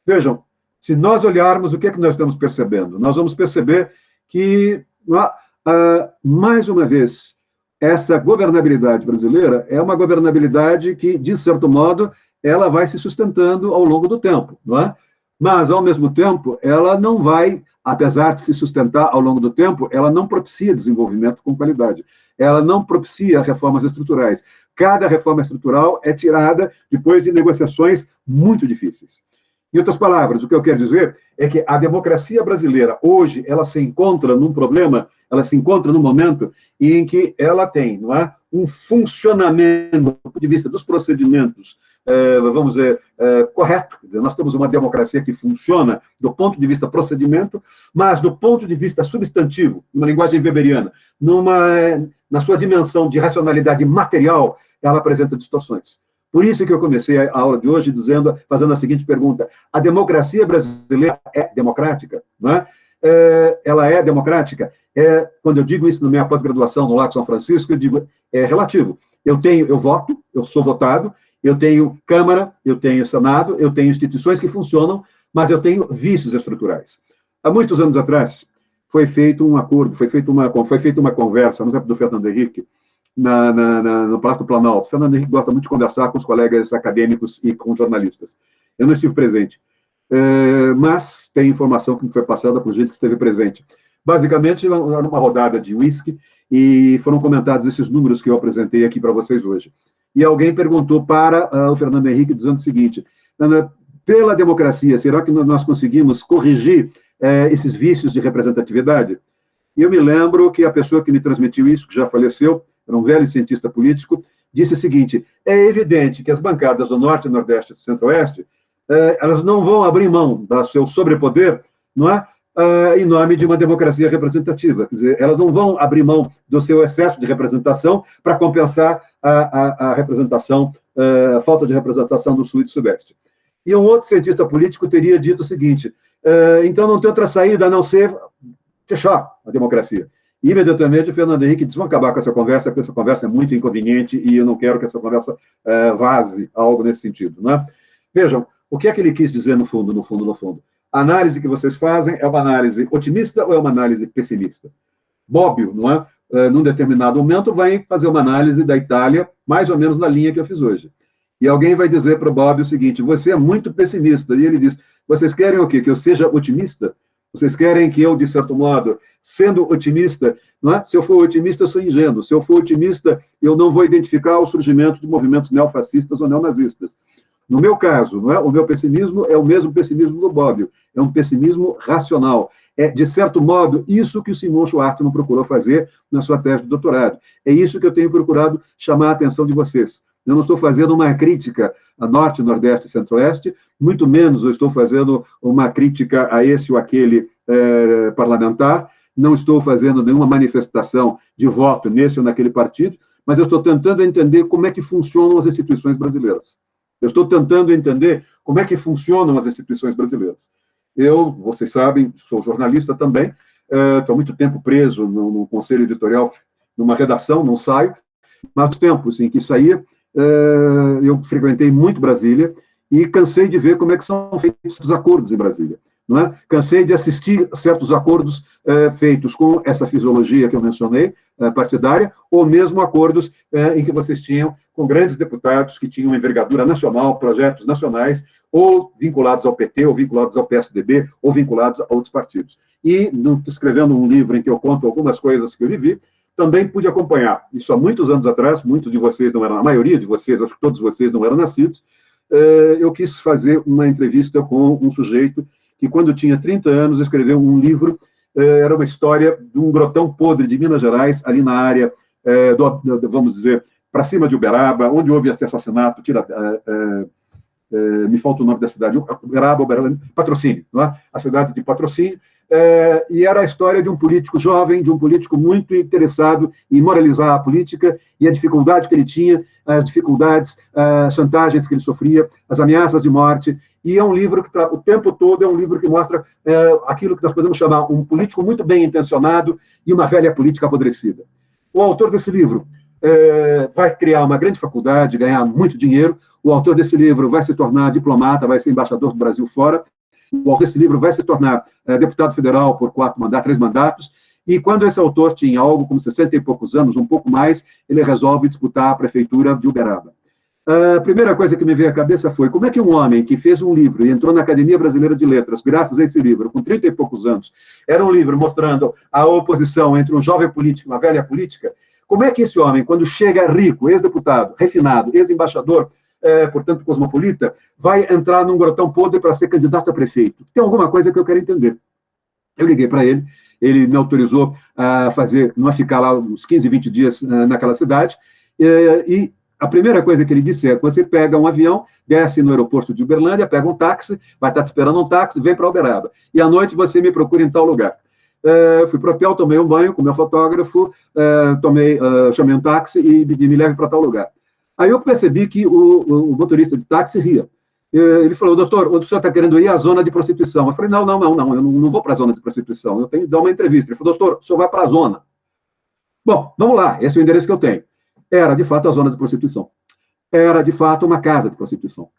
Vejam, se nós olharmos, o que é que nós estamos percebendo? Nós vamos perceber que, mais uma vez, essa governabilidade brasileira é uma governabilidade que, de certo modo, ela vai se sustentando ao longo do tempo, não é? mas, ao mesmo tempo, ela não vai, apesar de se sustentar ao longo do tempo, ela não propicia desenvolvimento com qualidade. Ela não propicia reformas estruturais. Cada reforma estrutural é tirada depois de negociações muito difíceis. Em outras palavras, o que eu quero dizer é que a democracia brasileira, hoje, ela se encontra num problema, ela se encontra num momento em que ela tem, não é, um funcionamento, do ponto de vista dos procedimentos, vamos dizer, correto. Quer dizer, nós temos uma democracia que funciona do ponto de vista procedimento, mas do ponto de vista substantivo, numa linguagem weberiana, na sua dimensão de racionalidade material, ela apresenta distorções. Por isso que eu comecei a aula de hoje fazendo a seguinte pergunta: a democracia brasileira é democrática? Não é? Ela é democrática? Quando eu digo isso na minha pós-graduação no Lago São Francisco, eu digo, é relativo. Eu voto, eu sou votado, eu tenho Câmara, eu tenho Senado, eu tenho instituições que funcionam, mas eu tenho vícios estruturais. Há muitos anos atrás, foi feito um acordo, foi feita uma conversa, no tempo do Fernando Henrique, no Palácio do Planalto. O Fernando Henrique gosta muito de conversar com os colegas acadêmicos e com jornalistas. Eu não estive presente, mas tem informação que me foi passada por gente que esteve presente. Basicamente, era uma rodada de uísque e foram comentados esses números que eu apresentei aqui para vocês hoje. E alguém perguntou para o Fernando Henrique, dizendo o seguinte: pela democracia, será que nós conseguimos corrigir esses vícios de representatividade? E eu me lembro que a pessoa que me transmitiu isso, que já faleceu, era um velho cientista político, disse o seguinte: é evidente que as bancadas do Norte, Nordeste e Centro-Oeste, elas não vão abrir mão do seu sobrepoder, não é? Em nome de uma democracia representativa. Quer dizer, elas não vão abrir mão do seu excesso de representação para compensar a representação, a falta de representação do Sul e do Sudeste. E um outro cientista político teria dito o seguinte: então não tem outra saída a não ser fechar a democracia. E, imediatamente, o Fernando Henrique disse: vamos acabar com essa conversa, porque essa conversa é muito inconveniente e eu não quero que essa conversa vaze algo nesse sentido. Não é? Vejam, o que é que ele quis dizer no fundo? A análise que vocês fazem é uma análise otimista ou é uma análise pessimista? Bobbio, não é? Num determinado momento, vai fazer uma análise da Itália, mais ou menos na linha que eu fiz hoje. E alguém vai dizer para o Bobbio o seguinte: você é muito pessimista. E ele diz: vocês querem o quê? Que eu seja otimista? Vocês querem que eu, de certo modo, sendo otimista, não é? Se eu for otimista, eu sou ingênuo. Se eu for otimista, eu não vou identificar o surgimento de movimentos neofascistas ou neonazistas. No meu caso, não é? O meu pessimismo é o mesmo pessimismo do Bobbio. É um pessimismo racional. É, de certo modo, isso que o Simon Schwartzman procurou fazer na sua tese de doutorado. É isso que eu tenho procurado chamar a atenção de vocês. Eu não estou fazendo uma crítica a Norte, Nordeste e Centro-Oeste, muito menos eu estou fazendo uma crítica a esse ou aquele parlamentar, não estou fazendo nenhuma manifestação de voto nesse ou naquele partido, mas eu estou tentando entender como é que funcionam as instituições brasileiras. Eu estou tentando entender como é que funcionam as instituições brasileiras. Eu, vocês sabem, sou jornalista também, estou há muito tempo preso no conselho editorial, numa redação, não saio, mas nos tempos em que saía, eu frequentei muito Brasília e cansei de ver como é que são feitos os acordos em Brasília. Não é? Cansei de assistir a certos acordos feitos com essa fisiologia que eu mencionei, partidária, ou mesmo acordos em que vocês tinham com grandes deputados que tinham envergadura nacional, projetos nacionais, ou vinculados ao PT, ou vinculados ao PSDB, ou vinculados a outros partidos. E, escrevendo um livro em que eu conto algumas coisas que eu vivi, também pude acompanhar. Isso há muitos anos atrás, muitos de vocês não eram, a maioria de vocês, acho que todos vocês não eram nascidos, eu quis fazer uma entrevista com um sujeito que, quando tinha 30 anos, escreveu um livro, era uma história de um grotão podre de Minas Gerais, ali na área, vamos dizer, para cima de Uberaba, onde houve esse assassinato, me falta o nome da cidade, Uberaba, Patrocínio, não é? A cidade de Patrocínio, e era a história de um político jovem, de um político muito interessado em moralizar a política e a dificuldade que ele tinha, as dificuldades, as chantagens que ele sofria, as ameaças de morte. E é um livro que, o tempo todo, é um livro que mostra aquilo que nós podemos chamar um político muito bem intencionado e uma velha política apodrecida. O autor desse livro vai criar uma grande faculdade, ganhar muito dinheiro. O autor desse livro vai se tornar diplomata, vai ser embaixador do Brasil fora. O autor desse livro vai se tornar deputado federal por 3 mandatos, e quando esse autor tinha algo como 60 e poucos anos, um pouco mais, ele resolve disputar a prefeitura de Uberaba. A primeira coisa que me veio à cabeça foi como é que um homem que fez um livro e entrou na Academia Brasileira de Letras, graças a esse livro, com 30 e poucos anos, era um livro mostrando a oposição entre um jovem político e uma velha política, como é que esse homem, quando chega rico, ex-deputado, refinado, ex-embaixador, portanto cosmopolita, vai entrar num grotão podre para ser candidato a prefeito? Tem alguma coisa que eu quero entender. Eu liguei para ele me autorizou a fazer, não a ficar lá uns 15, 20 dias naquela cidade, e a primeira coisa que ele disse é que você pega um avião, desce no aeroporto de Uberlândia, pega um táxi, vai estar te esperando um táxi, vem para Uberaba. E à noite você me procura em tal lugar. Fui para o hotel, tomei um banho com meu fotógrafo, chamei um táxi e me leve para tal lugar. Aí eu percebi que o motorista de táxi ria. Ele falou, doutor, o senhor está querendo ir à zona de prostituição? Eu falei, não, eu não vou para a zona de prostituição, eu tenho que dar uma entrevista. Ele falou, doutor, o senhor vai para a zona. Bom, vamos lá, esse é o endereço que eu tenho. Era, de fato, a zona de prostituição. Era, de fato, uma casa de prostituição.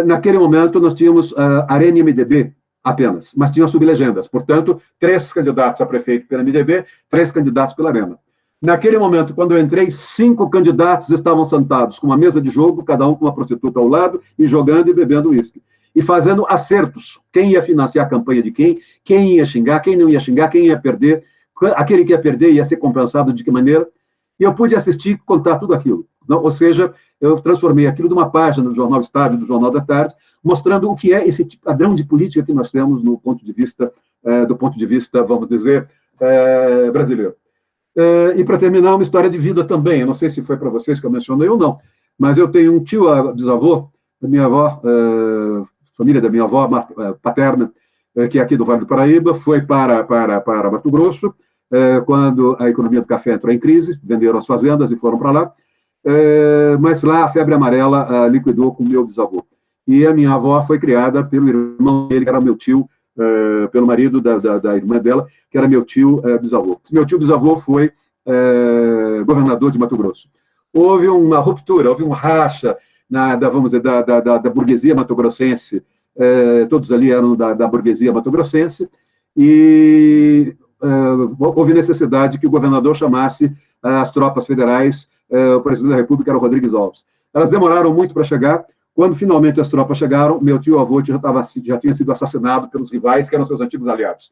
Naquele momento, nós tínhamos Arena MDB apenas, mas tinha sublegendas. Portanto, 3 candidatos a prefeito pela MDB, 3 candidatos pela Arena. Naquele momento, quando eu entrei, 5 candidatos estavam sentados com uma mesa de jogo, cada um com uma prostituta ao lado, e jogando e bebendo uísque. E fazendo acertos. Quem ia financiar a campanha de quem ia xingar, quem não ia xingar, quem ia perder, aquele que ia perder ia ser compensado de que maneira. E eu pude assistir e contar tudo aquilo. Não? Ou seja, eu transformei aquilo numa página do Jornal Estado, do Jornal da Tarde, mostrando o que é esse padrão de política que nós temos do ponto de vista, vamos dizer, brasileiro. E, para terminar, uma história de vida também. Eu não sei se foi para vocês que eu mencionei ou não, mas eu tenho um tio bisavô, da minha avó, família da minha avó paterna, que é aqui do Vale do Paraíba, foi para Mato Grosso, quando a economia do café entrou em crise, venderam as fazendas e foram para lá, mas lá a febre amarela liquidou com o meu bisavô. E a minha avó foi criada pelo irmão dele, que era meu tio, pelo marido da irmã dela, que era meu tio bisavô. Meu tio bisavô foi governador de Mato Grosso. Houve uma ruptura, houve um racha vamos dizer, da burguesia matogrossense, todos ali eram da burguesia matogrossense, e houve necessidade que o governador chamasse as tropas federais, o presidente da República era o Rodrigues Alves. Elas demoraram muito para chegar. Quando finalmente as tropas chegaram, meu tio-avô já tinha sido assassinado pelos rivais, que eram seus antigos aliados.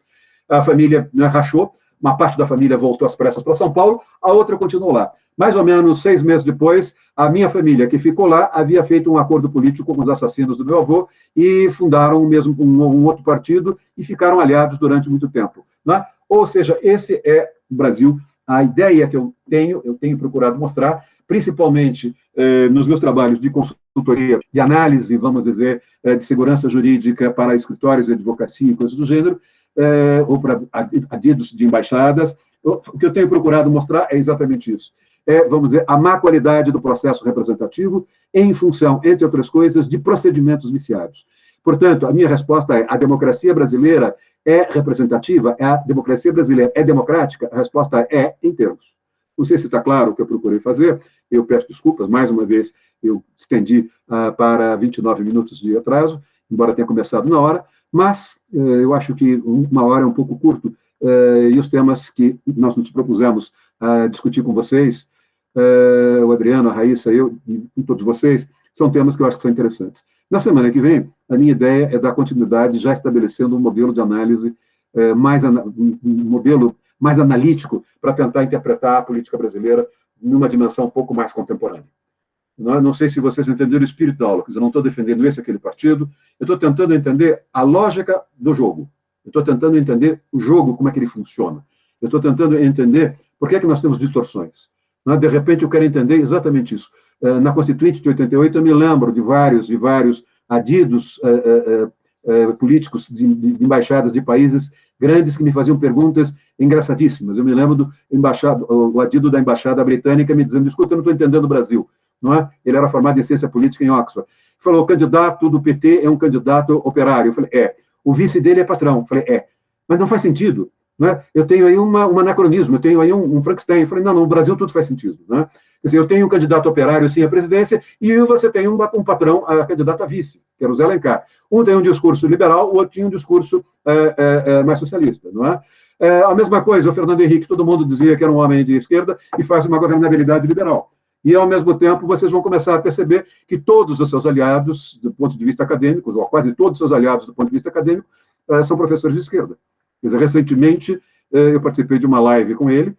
A família rachou, uma parte da família voltou às pressas para São Paulo, a outra continuou lá. Mais ou menos 6 meses depois, a minha família, que ficou lá, havia feito um acordo político com os assassinos do meu avô e fundaram mesmo um outro partido e ficaram aliados durante muito tempo. Né? Ou seja, esse é o Brasil. A ideia que eu tenho procurado mostrar, principalmente nos meus trabalhos de consultoria, de análise, vamos dizer, de segurança jurídica para escritórios de advocacia e coisas do gênero, ou para adidos de embaixadas. O que eu tenho procurado mostrar é exatamente isso. Vamos dizer, a má qualidade do processo representativo em função, entre outras coisas, de procedimentos viciados. Portanto, a minha resposta é: a democracia brasileira é representativa? A democracia brasileira é democrática? A resposta é em termos. Não sei se está claro o que eu procurei fazer, eu peço desculpas, mais uma vez, eu estendi para 29 minutos de atraso, embora tenha começado na hora, mas eu acho que 1 hora é um pouco curto, e os temas que nós nos propusemos a discutir com vocês, o Adriano, a Raíssa, eu e todos vocês, são temas que eu acho que são interessantes. Na semana que vem, a minha ideia é dar continuidade, já estabelecendo um modelo de análise, um modelo mais analítico, para tentar interpretar a política brasileira numa dimensão um pouco mais contemporânea. Não sei se vocês entenderam o espírito da aula, eu não estou defendendo esse ou aquele partido, eu estou tentando entender a lógica do jogo, eu estou tentando entender o jogo, como é que ele funciona, eu estou tentando entender por que é que nós temos distorções. De repente, eu quero entender exatamente isso. Na Constituinte de 88, eu me lembro de vários adidos políticos de embaixadas de países grandes que me faziam perguntas engraçadíssimas. Eu me lembro do adido da embaixada britânica me dizendo: escuta, eu não estou entendendo o Brasil. Não é? Ele era formado em ciência política em Oxford. Ele falou: o candidato do PT é um candidato operário. Eu falei: o vice dele é patrão. Eu falei: mas não faz sentido. Não é? Eu tenho aí um anacronismo, eu tenho aí um Frankenstein. Eu falei: não, no Brasil tudo faz sentido. Não é? Quer dizer, eu tenho um candidato operário, sim, à presidência, e você tem um patrão candidato a vice, que era o Zé Alencar. Um tem um discurso liberal, o outro tinha um discurso mais socialista. Não é? A mesma coisa, o Fernando Henrique, todo mundo dizia que era um homem de esquerda e faz uma governabilidade liberal. E, ao mesmo tempo, vocês vão começar a perceber que todos os seus aliados, do ponto de vista acadêmico, ou quase todos os seus aliados do ponto de vista acadêmico, são professores de esquerda. Quer dizer, recentemente, eu participei de uma live com ele,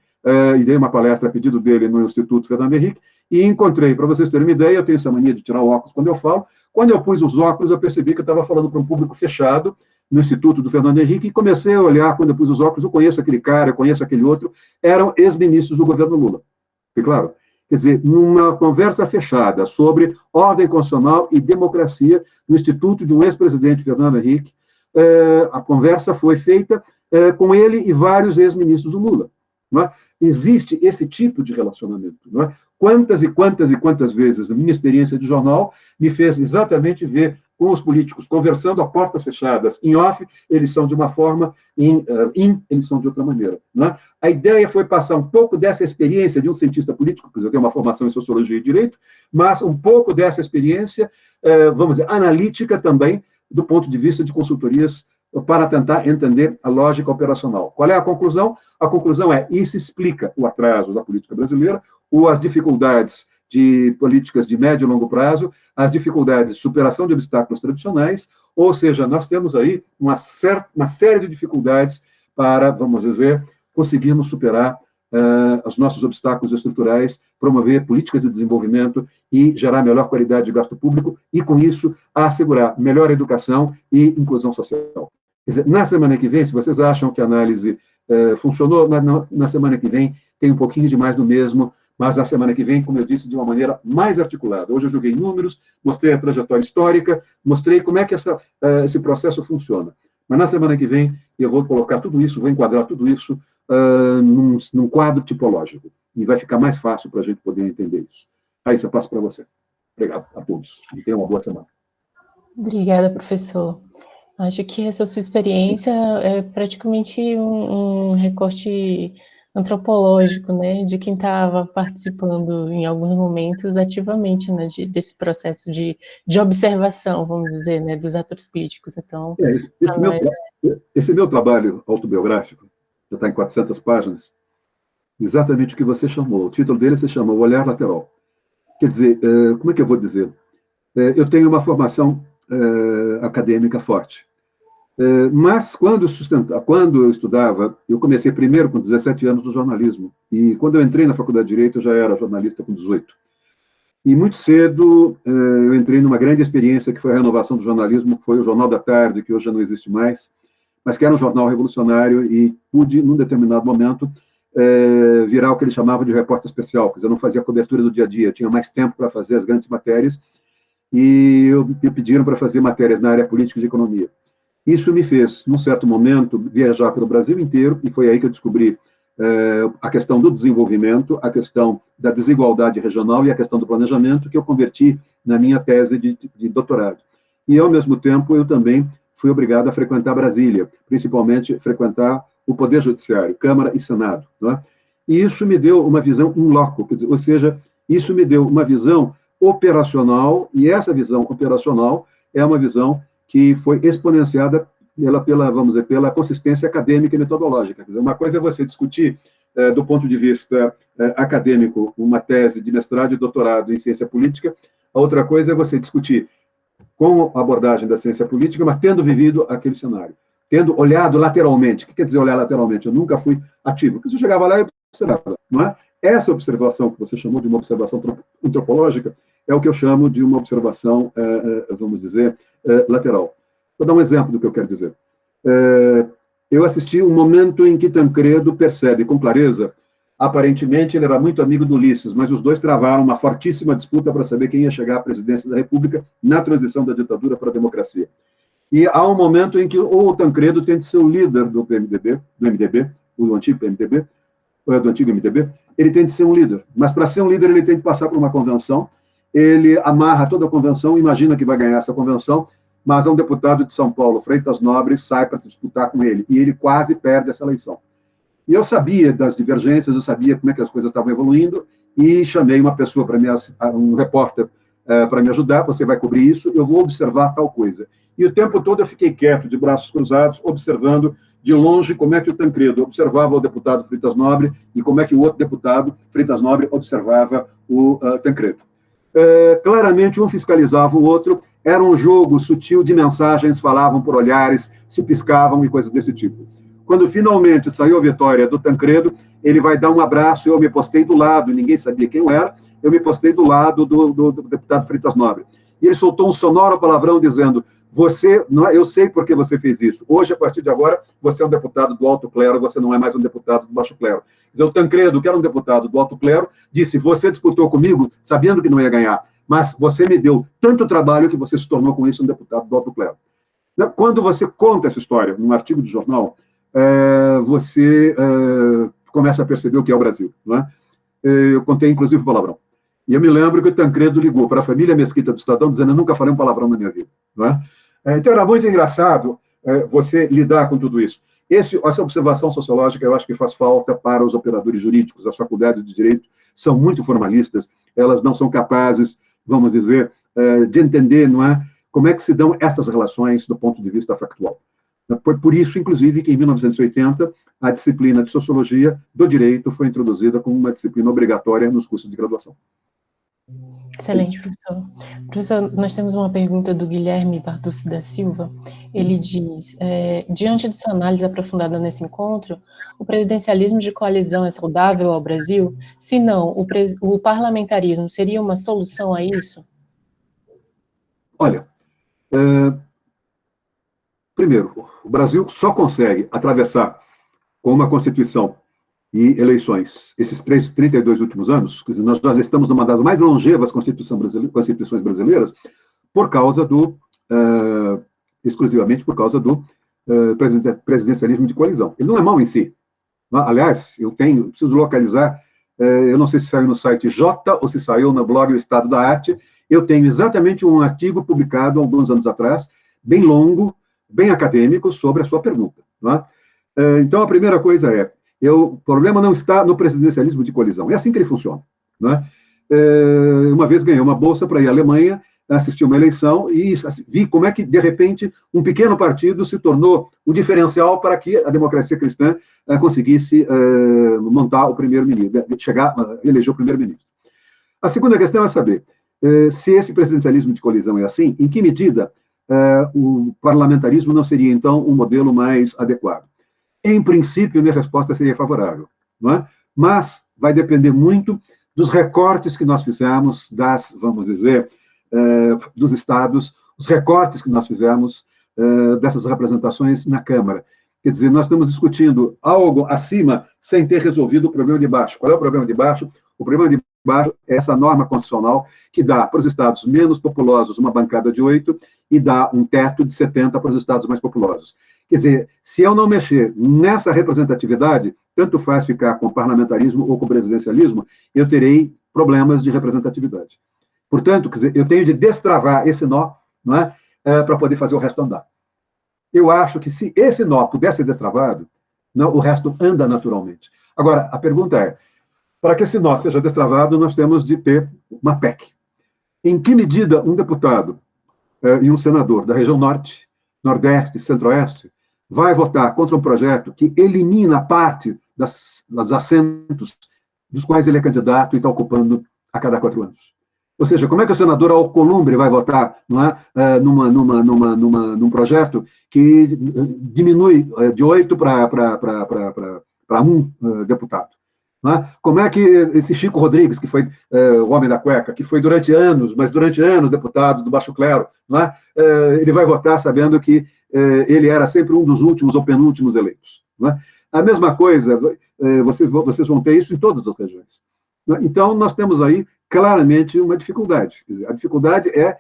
e dei uma palestra a pedido dele no Instituto Fernando Henrique, e encontrei, para vocês terem uma ideia, eu tenho essa mania de tirar o óculos quando eu falo, quando eu pus os óculos, eu percebi que eu estava falando para um público fechado, no Instituto do Fernando Henrique, e comecei a olhar, quando eu pus os óculos, eu conheço aquele cara, eu conheço aquele outro, eram ex-ministros do governo Lula. Foi claro? Quer dizer, numa conversa fechada sobre ordem constitucional e democracia no Instituto de um ex-presidente, Fernando Henrique, a conversa foi feita com ele e vários ex-ministros do Lula. Não é? Existe esse tipo de relacionamento. Não é? Quantas e quantas e quantas vezes a minha experiência de jornal me fez exatamente ver com os políticos conversando a portas fechadas, em off, eles são de uma forma, in, eles são de outra maneira. Não é? A ideia foi passar um pouco dessa experiência de um cientista político, porque eu tenho uma formação em Sociologia e Direito, mas um pouco dessa experiência, vamos dizer, analítica também, do ponto de vista de consultorias, para tentar entender a lógica operacional. Qual é a conclusão? A conclusão é, isso explica o atraso da política brasileira, ou as dificuldades de políticas de médio e longo prazo, as dificuldades de superação de obstáculos tradicionais, ou seja, nós temos aí uma série de dificuldades para, vamos dizer, conseguirmos superar os nossos obstáculos estruturais, promover políticas de desenvolvimento e gerar melhor qualidade de gasto público e, com isso, assegurar melhor educação e inclusão social. Quer dizer, na semana que vem, se vocês acham que a análise funcionou, na semana que vem tem um pouquinho de mais do mesmo, mas na semana que vem, como eu disse, de uma maneira mais articulada. Hoje eu joguei números, mostrei a trajetória histórica, mostrei como é que esse processo funciona. Mas na semana que vem eu vou colocar tudo isso, vou enquadrar tudo isso num quadro tipológico. E vai ficar mais fácil para a gente poder entender isso. Aí, eu passo para você. Obrigado a todos. E tenham uma boa semana. Obrigada, professor. Acho que essa sua experiência é praticamente um recorte antropológico, né, de quem estava participando em alguns momentos ativamente, né, desse processo de observação, vamos dizer, né, dos atores políticos. Então, esse meu trabalho autobiográfico, já está em 400 páginas, exatamente o que você chamou. O título dele se chama O Olhar Lateral. Quer dizer, como é que eu vou dizer? Eu tenho uma formação acadêmica forte. Mas, quando eu estudava, eu comecei primeiro com 17 anos no jornalismo. E quando eu entrei na Faculdade de Direito, eu já era jornalista com 18. E muito cedo eu entrei numa grande experiência que foi a renovação do jornalismo, que foi o Jornal da Tarde, que hoje já não existe mais, mas que era um jornal revolucionário e pude, num determinado momento, virar o que eles chamavam de repórter especial, porque eu não fazia cobertura do dia a dia, tinha mais tempo para fazer as grandes matérias, e me pediram para fazer matérias na área política e de economia. Isso me fez, num certo momento, viajar pelo Brasil inteiro, e foi aí que eu descobri a questão do desenvolvimento, a questão da desigualdade regional e a questão do planejamento, que eu converti na minha tese de doutorado. E, ao mesmo tempo, eu também fui obrigado a frequentar Brasília, principalmente frequentar o Poder Judiciário, Câmara e Senado. Não é? E isso me deu uma visão in loco, quer dizer, ou seja, isso me deu uma visão operacional, e essa visão operacional é uma visão que foi exponenciada vamos dizer, pela consistência acadêmica e metodológica. Quer dizer, uma coisa é você discutir, do ponto de vista acadêmico, uma tese de mestrado e doutorado em ciência política, a outra coisa é você discutir com a abordagem da ciência política, mas tendo vivido aquele cenário, tendo olhado lateralmente. O que quer dizer olhar lateralmente? Eu nunca fui ativo, porque eu chegava lá e observava, não é? Essa observação que você chamou de uma observação antropológica é o que eu chamo de uma observação, vamos dizer, lateral. Vou dar um exemplo do que eu quero dizer. Eu assisti um momento em que Tancredo percebe com clareza, aparentemente ele era muito amigo do Ulisses, mas os dois travaram uma fortíssima disputa para saber quem ia chegar à presidência da República na transição da ditadura para a democracia. E há um momento em que o Tancredo tem de ser o líder do MDB, o antigo PMDB, do antigo MDB, ele tem de ser um líder. Mas para ser um líder ele tem de passar por uma convenção, ele amarra toda a convenção, imagina que vai ganhar essa convenção, mas um deputado de São Paulo, Freitas Nobre, sai para disputar com ele, e ele quase perde essa eleição. E eu sabia das divergências, eu sabia como é que as coisas estavam evoluindo, e chamei uma pessoa para mim, um repórter para me ajudar, você vai cobrir isso, eu vou observar tal coisa. E o tempo todo eu fiquei quieto, de braços cruzados, observando de longe como é que o Tancredo observava o deputado Fritas Nobre e como é que o outro deputado, Fritas Nobre, observava o Tancredo. Claramente, um fiscalizava o outro, era um jogo sutil de mensagens, falavam por olhares, se piscavam e coisas desse tipo. Quando finalmente saiu a vitória do Tancredo, ele vai dar um abraço, eu me postei do lado, ninguém sabia quem eu era, eu me postei do lado do deputado Fritas Nobre. E ele soltou um sonoro palavrão dizendo: você, eu sei por que você fez isso. Hoje, a partir de agora, você é um deputado do alto clero, você não é mais um deputado do baixo clero. O Tancredo, que era um deputado do alto clero, disse: você disputou comigo sabendo que não ia ganhar, mas você me deu tanto trabalho que você se tornou com isso um deputado do alto clero. Quando você conta essa história num artigo de jornal, você começa a perceber o que é o Brasil. Não é? Eu contei, inclusive, o palavrão. E eu me lembro que o Tancredo ligou para a família Mesquita do Estadão, dizendo: eu nunca falei um palavrão na minha vida. Não é? Então, era muito engraçado você lidar com tudo isso. Essa observação sociológica, eu acho que faz falta para os operadores jurídicos. As faculdades de direito são muito formalistas, elas não são capazes, vamos dizer, de entender, não é, como é que se dão essas relações do ponto de vista factual. Foi por isso, inclusive, que em 1980 a disciplina de sociologia do direito foi introduzida como uma disciplina obrigatória nos cursos de graduação. Excelente, professor. Professor, nós temos uma pergunta do Guilherme Barducci da Silva. Ele diz: diante de sua análise aprofundada nesse encontro, o presidencialismo de coalizão é saudável ao Brasil? Se não, o parlamentarismo seria uma solução a isso? Olha, primeiro, o Brasil só consegue atravessar com uma Constituição e eleições esses 32 últimos anos, quer dizer, nós já estamos numa das mais longevas constituições brasileiras, por causa exclusivamente por causa do presidencialismo de coalizão. Ele não é mau em si. Aliás, eu preciso localizar, eu não sei se saiu no site J ou se saiu no blog O Estado da Arte, eu tenho exatamente um artigo publicado há alguns anos atrás, bem longo, bem acadêmico, sobre a sua pergunta. Não é? Então, a primeira coisa é: o problema não está no presidencialismo de coalizão. É assim que ele funciona. Né? Uma vez ganhei uma bolsa para ir à Alemanha, assisti uma eleição e vi como é que, de repente, um pequeno partido se tornou o diferencial para que a democracia cristã conseguisse montar o primeiro-ministro, chegar a eleger o primeiro-ministro. A segunda questão é saber se esse presidencialismo de coalizão é assim, em que medida o parlamentarismo não seria, então, um modelo mais adequado. Em princípio, minha resposta seria favorável, não é? Mas vai depender muito dos recortes que nós fizemos vamos dizer, dos estados, os recortes que nós fizemos dessas representações na Câmara. Quer dizer, nós estamos discutindo algo acima sem ter resolvido o problema de baixo. Qual é o problema de baixo? O problema de baixo é essa norma constitucional que dá para os estados menos populosos uma bancada de 8 e dá um teto de 70 para os estados mais populosos. Quer dizer, se eu não mexer nessa representatividade, tanto faz ficar com parlamentarismo ou com presidencialismo, eu terei problemas de representatividade. Portanto, quer dizer, eu tenho de destravar esse nó, não é, para poder fazer o resto andar. Eu acho que se esse nó pudesse ser destravado, não, o resto anda naturalmente. Agora, a pergunta é: para que esse nó seja destravado, nós temos de ter uma PEC. Em que medida um deputado e um senador da região norte, nordeste, centro-oeste vai votar contra um projeto que elimina parte dos assentos dos quais ele é candidato e está ocupando a cada 4 anos? Ou seja, como é que o senador Alcolumbre vai votar, não é, num projeto que diminui de 8 para 1 deputado? Não é? Como é que esse Chico Rodrigues, que foi o homem da cueca, que foi durante anos deputado do Baixo Clero, não é? Ele vai votar sabendo que ele era sempre um dos últimos ou penúltimos eleitos? Não é? A mesma coisa, vocês vão ter isso em todas as regiões. Não é? Então, nós temos aí claramente uma dificuldade. Quer dizer, a dificuldade é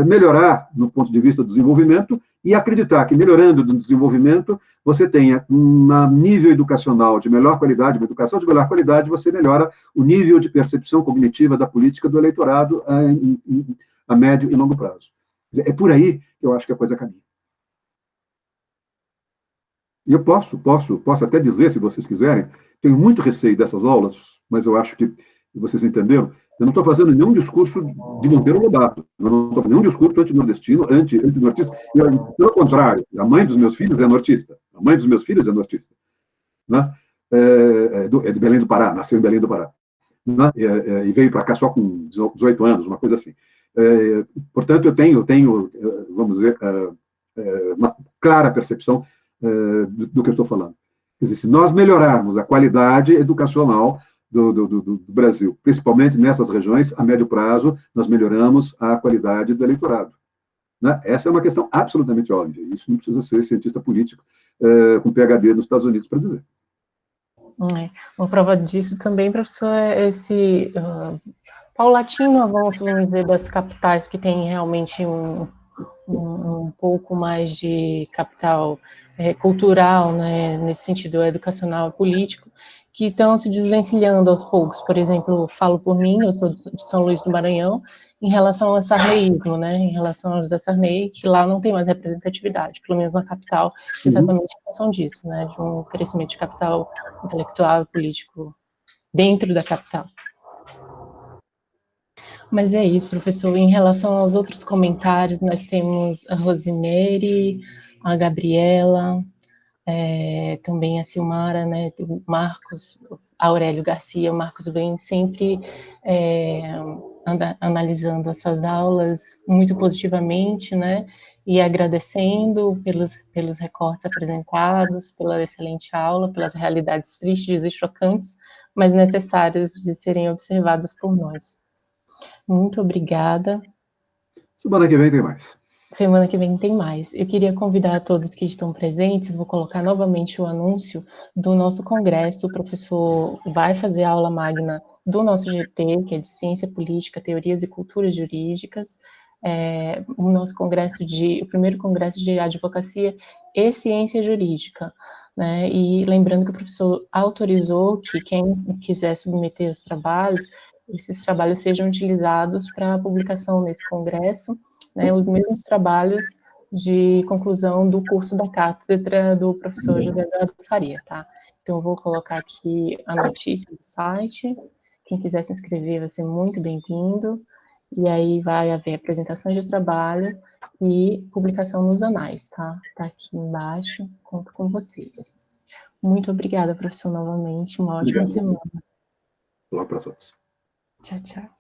melhorar no ponto de vista do desenvolvimento e acreditar que, melhorando o desenvolvimento, você tenha um nível educacional de melhor qualidade, uma educação de melhor qualidade, você melhora o nível de percepção cognitiva da política do eleitorado a médio e longo prazo. É por aí que eu acho que a coisa caminha. E eu posso até dizer, se vocês quiserem, tenho muito receio dessas aulas, mas eu acho que vocês entenderam, Eu não estou fazendo nenhum discurso de Monteiro Lobato, eu não estou fazendo nenhum discurso anti-nordestino, anti-nortista. Pelo contrário, a mãe dos meus filhos é nortista. A mãe dos meus filhos é nortista. Né? É de Belém do Pará, nasceu em Belém do Pará. Né? E veio para cá só com 18 anos, uma coisa assim. Portanto, eu tenho, vamos dizer, uma clara percepção do que eu estou falando. Quer dizer, se nós melhorarmos a qualidade educacional do Brasil, principalmente nessas regiões, a médio prazo, nós melhoramos a qualidade do eleitorado. Né? Essa é uma questão absolutamente óbvia. Isso não precisa ser cientista político com PhD nos Estados Unidos para dizer. Uma prova disso também, professor, é esse paulatino avanço, vamos dizer, das capitais que tem realmente um pouco mais de capital cultural, né, nesse sentido educacional e político, que estão se desvencilhando aos poucos. Por exemplo, falo por mim, eu sou de São Luís do Maranhão, em relação ao sarneísmo, né, em relação ao José Sarney, que lá não tem mais representatividade, pelo menos na capital, exatamente em função disso, né, de um crescimento de capital intelectual e político dentro da capital. Mas é isso, professor. Em relação aos outros comentários, nós temos a Rosemary, a Gabriela, também a Silmara, né, o Marcos, Aurélio Garcia. O Marcos vem sempre analisando as suas aulas muito positivamente, né, e agradecendo pelos recortes apresentados, pela excelente aula, pelas realidades tristes e chocantes, mas necessárias de serem observadas por nós. Muito obrigada. Semana que vem tem mais. Semana que vem tem mais. Eu queria convidar a todos que estão presentes, vou colocar novamente o anúncio do nosso congresso. O professor vai fazer a aula magna do nosso GT, que é de Ciência Política, Teorias e Culturas Jurídicas, o nosso congresso o primeiro congresso de Advocacia e Ciência Jurídica. Né? E lembrando que o professor autorizou que quem quiser submeter os trabalhos, esses trabalhos sejam utilizados para publicação nesse congresso, né, os mesmos trabalhos de conclusão do curso da cátedra do professor José Eduardo Faria, tá? Então, eu vou colocar aqui a notícia do site, quem quiser se inscrever vai ser muito bem-vindo, e aí vai haver apresentações de trabalho e publicação nos anais, tá? Tá aqui embaixo, conto com vocês. Muito obrigada, professor, novamente, uma ótima semana. Olá para todos. Tchau, tchau.